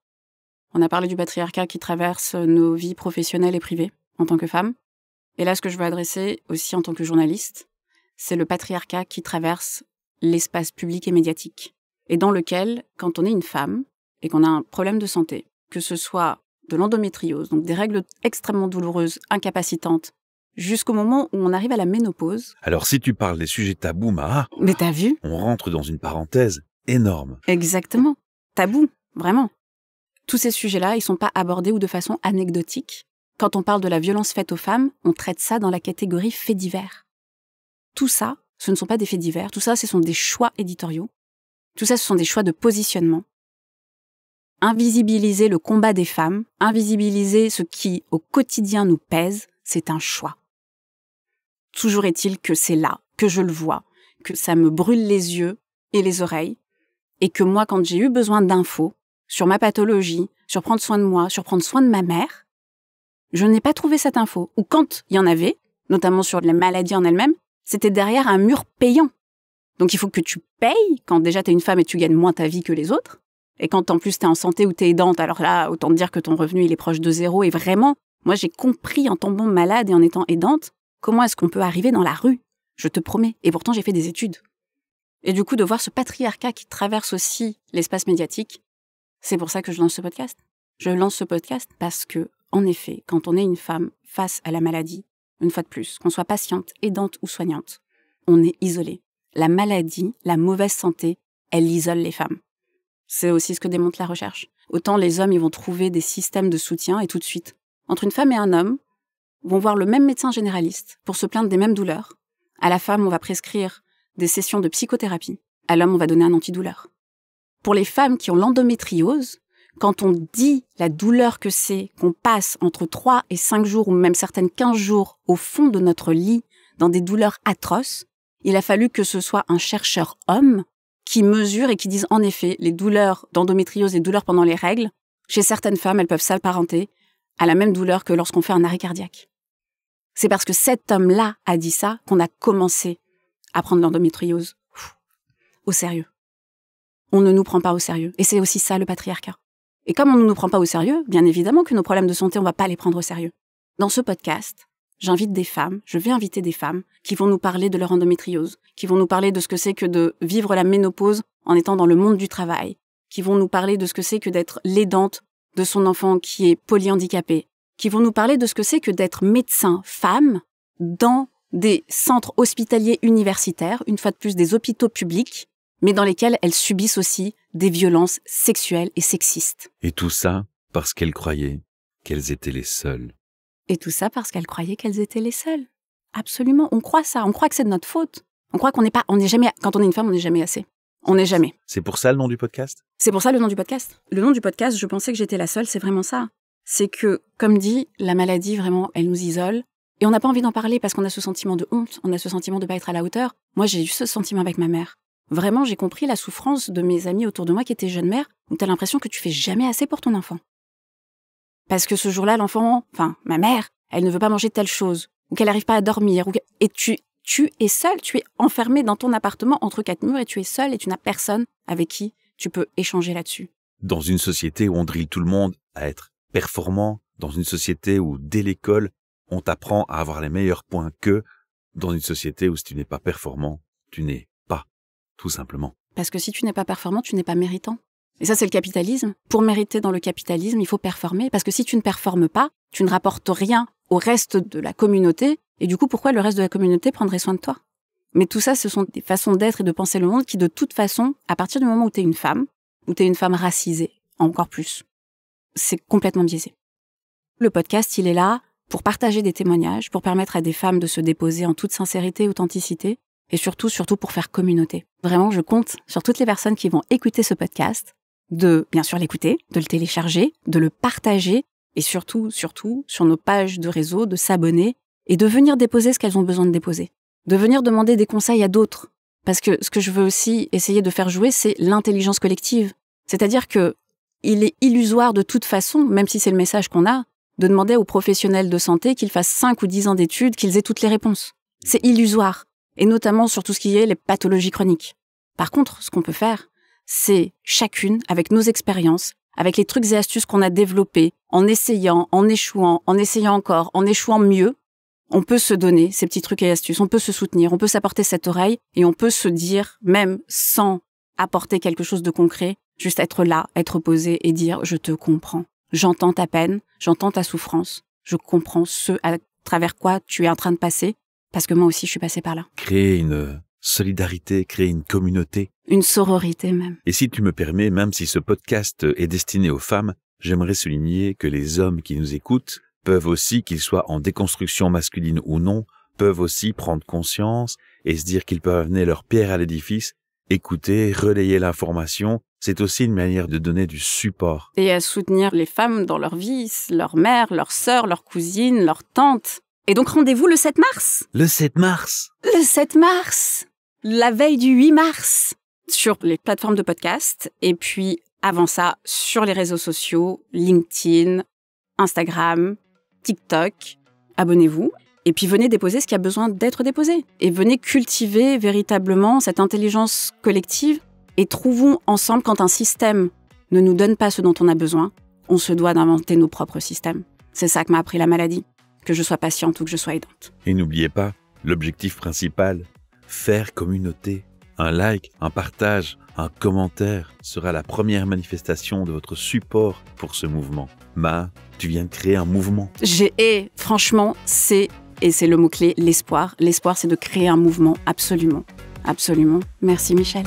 [SPEAKER 1] On a parlé du patriarcat qui traverse nos vies professionnelles et privées, en tant que femmes. Et là, ce que je veux adresser aussi en tant que journaliste, c'est le patriarcat qui traverse l'espace public et médiatique. Et dans lequel, quand on est une femme, et qu'on a un problème de santé, que ce soit de l'endométriose, donc des règles extrêmement douloureuses, incapacitantes, jusqu'au moment où on arrive à la ménopause.
[SPEAKER 2] Alors si tu parles des sujets tabous, Mara,
[SPEAKER 1] Mais t'as vu?
[SPEAKER 2] on rentre dans une parenthèse énorme.
[SPEAKER 1] Exactement. Tabou, vraiment. Tous ces sujets-là, ils sont pas abordés ou de façon anecdotique. Quand on parle de la violence faite aux femmes, on traite ça dans la catégorie faits divers. Tout ça, ce ne sont pas des faits divers. Tout ça, ce sont des choix éditoriaux. Tout ça, ce sont des choix de positionnement. Invisibiliser le combat des femmes, invisibiliser ce qui, au quotidien, nous pèse, c'est un choix. Toujours est-il que c'est là, que je le vois, que ça me brûle les yeux et les oreilles, et que moi, quand j'ai eu besoin d'infos sur ma pathologie, sur prendre soin de moi, sur prendre soin de ma mère, je n'ai pas trouvé cette info. Ou quand il y en avait, notamment sur la maladie en elle-même, c'était derrière un mur payant. Donc il faut que tu payes quand déjà t'es une femme et tu gagnes moins ta vie que les autres. Et quand en plus t'es en santé ou t'es aidante, alors là, autant te dire que ton revenu il est proche de zéro. Et vraiment, moi j'ai compris en tombant malade et en étant aidante, comment est-ce qu'on peut arriver dans la rue. Je te promets. Et pourtant j'ai fait des études. Et du coup, de voir ce patriarcat qui traverse aussi l'espace médiatique, c'est pour ça que je lance ce podcast. Je lance ce podcast parce que, en effet, quand on est une femme face à la maladie, une fois de plus, qu'on soit patiente, aidante ou soignante, on est isolé. La maladie, la mauvaise santé, elle isole les femmes. C'est aussi ce que démontre la recherche. Autant les hommes, ils vont trouver des systèmes de soutien et tout de suite. Entre une femme et un homme, vont voir le même médecin généraliste pour se plaindre des mêmes douleurs. À la femme, on va prescrire des sessions de psychothérapie. À l'homme, on va donner un antidouleur. Pour les femmes qui ont l'endométriose, quand on dit la douleur que c'est, qu'on passe entre 3 et 5 jours, ou même certaines 15 jours, au fond de notre lit, dans des douleurs atroces, il a fallu que ce soit un chercheur homme qui mesure et qui dise en effet, les douleurs d'endométriose, les douleurs pendant les règles, chez certaines femmes, elles peuvent s'apparenter à la même douleur que lorsqu'on fait un arrêt cardiaque. C'est parce que cet homme-là a dit ça qu'on a commencé à prendre l'endométriose au sérieux. On ne nous prend pas au sérieux. Et c'est aussi ça, le patriarcat. Et comme on ne nous prend pas au sérieux, bien évidemment que nos problèmes de santé, on va pas les prendre au sérieux. Dans ce podcast, je vais inviter des femmes qui vont nous parler de leur endométriose, qui vont nous parler de ce que c'est que de vivre la ménopause en étant dans le monde du travail, qui vont nous parler de ce que c'est que d'être l'aidante de son enfant qui est polyhandicapé, qui vont nous parler de ce que c'est que d'être médecin femme dans des centres hospitaliers universitaires, une fois de plus des hôpitaux publics, mais dans lesquels elles subissent aussi des violences sexuelles et sexistes.
[SPEAKER 2] Et tout ça parce qu'elles croyaient qu'elles étaient les seules.
[SPEAKER 1] Et tout ça parce qu'elles croyaient qu'elles étaient les seules. Absolument, on croit ça, on croit que c'est de notre faute. On croit qu'on n'est pas, on n'est jamais, quand on est une femme, on n'est jamais assez. On n'est jamais.
[SPEAKER 2] C'est pour ça le nom du podcast ?
[SPEAKER 1] C'est pour ça le nom du podcast. Le nom du podcast, je pensais que j'étais la seule, c'est vraiment ça. C'est que, comme dit, la maladie, vraiment, elle nous isole. Et on n'a pas envie d'en parler parce qu'on a ce sentiment de honte, on a ce sentiment de pas être à la hauteur. Moi, j'ai eu ce sentiment avec ma mère. Vraiment, j'ai compris la souffrance de mes amis autour de moi qui étaient jeunes mères, où t'as l'impression que tu fais jamais assez pour ton enfant. Parce que ce jour-là, l'enfant, ma mère, elle ne veut pas manger telle chose, ou qu'elle n'arrive pas à dormir, et tu es seule, tu es enfermée dans ton appartement entre 4 murs et tu es seule et tu n'as personne avec qui tu peux échanger là-dessus.
[SPEAKER 2] Dans une société où on drille tout le monde à être performant, dans une société où, dès l'école, on t'apprend à avoir les meilleurs points qu'eux, dans une société où si tu n'es pas performant, tu n'es pas, tout simplement.
[SPEAKER 1] Parce que si tu n'es pas performant, tu n'es pas méritant. Et ça, c'est le capitalisme. Pour mériter dans le capitalisme, il faut performer. Parce que si tu ne performes pas, tu ne rapportes rien au reste de la communauté. Et du coup, pourquoi le reste de la communauté prendrait soin de toi ? Mais tout ça, ce sont des façons d'être et de penser le monde qui, de toute façon, à partir du moment où tu es une femme racisée, encore plus, c'est complètement biaisé. Le podcast, il est là pour partager des témoignages, pour permettre à des femmes de se déposer en toute sincérité et authenticité, et surtout sur pour faire communauté. Vraiment, je compte sur toutes les personnes qui vont écouter ce podcast, de bien sûr l'écouter, de le télécharger, de le partager, et surtout, sur nos pages de réseau, de s'abonner, et de venir déposer ce qu'elles ont besoin de déposer. De venir demander des conseils à d'autres. Parce que ce que je veux aussi essayer de faire jouer, c'est l'intelligence collective. C'est-à-dire que il est illusoire de toute façon, même si c'est le message qu'on a, de demander aux professionnels de santé qu'ils fassent 5 ou 10 ans d'études, qu'ils aient toutes les réponses. C'est illusoire. Et notamment sur tout ce qui est les pathologies chroniques. Par contre, ce qu'on peut faire, c'est chacune, avec nos expériences, avec les trucs et astuces qu'on a développés, en essayant, en échouant, en essayant encore, en échouant mieux, on peut se donner ces petits trucs et astuces, on peut se soutenir, on peut s'apporter cette oreille et on peut se dire, même sans apporter quelque chose de concret, juste être là, être posé et dire « je te comprends ». J'entends ta peine, j'entends ta souffrance. Je comprends ce à travers quoi tu es en train de passer, parce que moi aussi, je suis passée par là.
[SPEAKER 2] Créer une solidarité, créer une communauté.
[SPEAKER 1] Une sororité même.
[SPEAKER 2] Et si tu me permets, même si ce podcast est destiné aux femmes, j'aimerais souligner que les hommes qui nous écoutent peuvent aussi, qu'ils soient en déconstruction masculine ou non, peuvent aussi prendre conscience et se dire qu'ils peuvent amener leur pierre à l'édifice, écouter, relayer l'information. C'est aussi une manière de donner du support.
[SPEAKER 1] Et à soutenir les femmes dans leur vie, leur mère, leur sœur, leur cousine, leur tante. Et donc rendez-vous le 7 mars.
[SPEAKER 2] Le 7 mars.
[SPEAKER 1] Le 7 mars. La veille du 8 mars. Sur les plateformes de podcast. Et puis, avant ça, sur les réseaux sociaux, LinkedIn, Instagram, TikTok. Abonnez-vous. Et puis venez déposer ce qui a besoin d'être déposé. Et venez cultiver véritablement cette intelligence collective. Et trouvons ensemble, quand un système ne nous donne pas ce dont on a besoin, on se doit d'inventer nos propres systèmes. C'est ça que m'a appris la maladie, que je sois patiente ou que je sois aidante.
[SPEAKER 2] Et n'oubliez pas, l'objectif principal, faire communauté. Un like, un partage, un commentaire sera la première manifestation de votre support pour ce mouvement. Tu viens de créer un mouvement.
[SPEAKER 1] Franchement, c'est le mot-clé, l'espoir. L'espoir, c'est de créer un mouvement, absolument. Absolument. Merci Michel.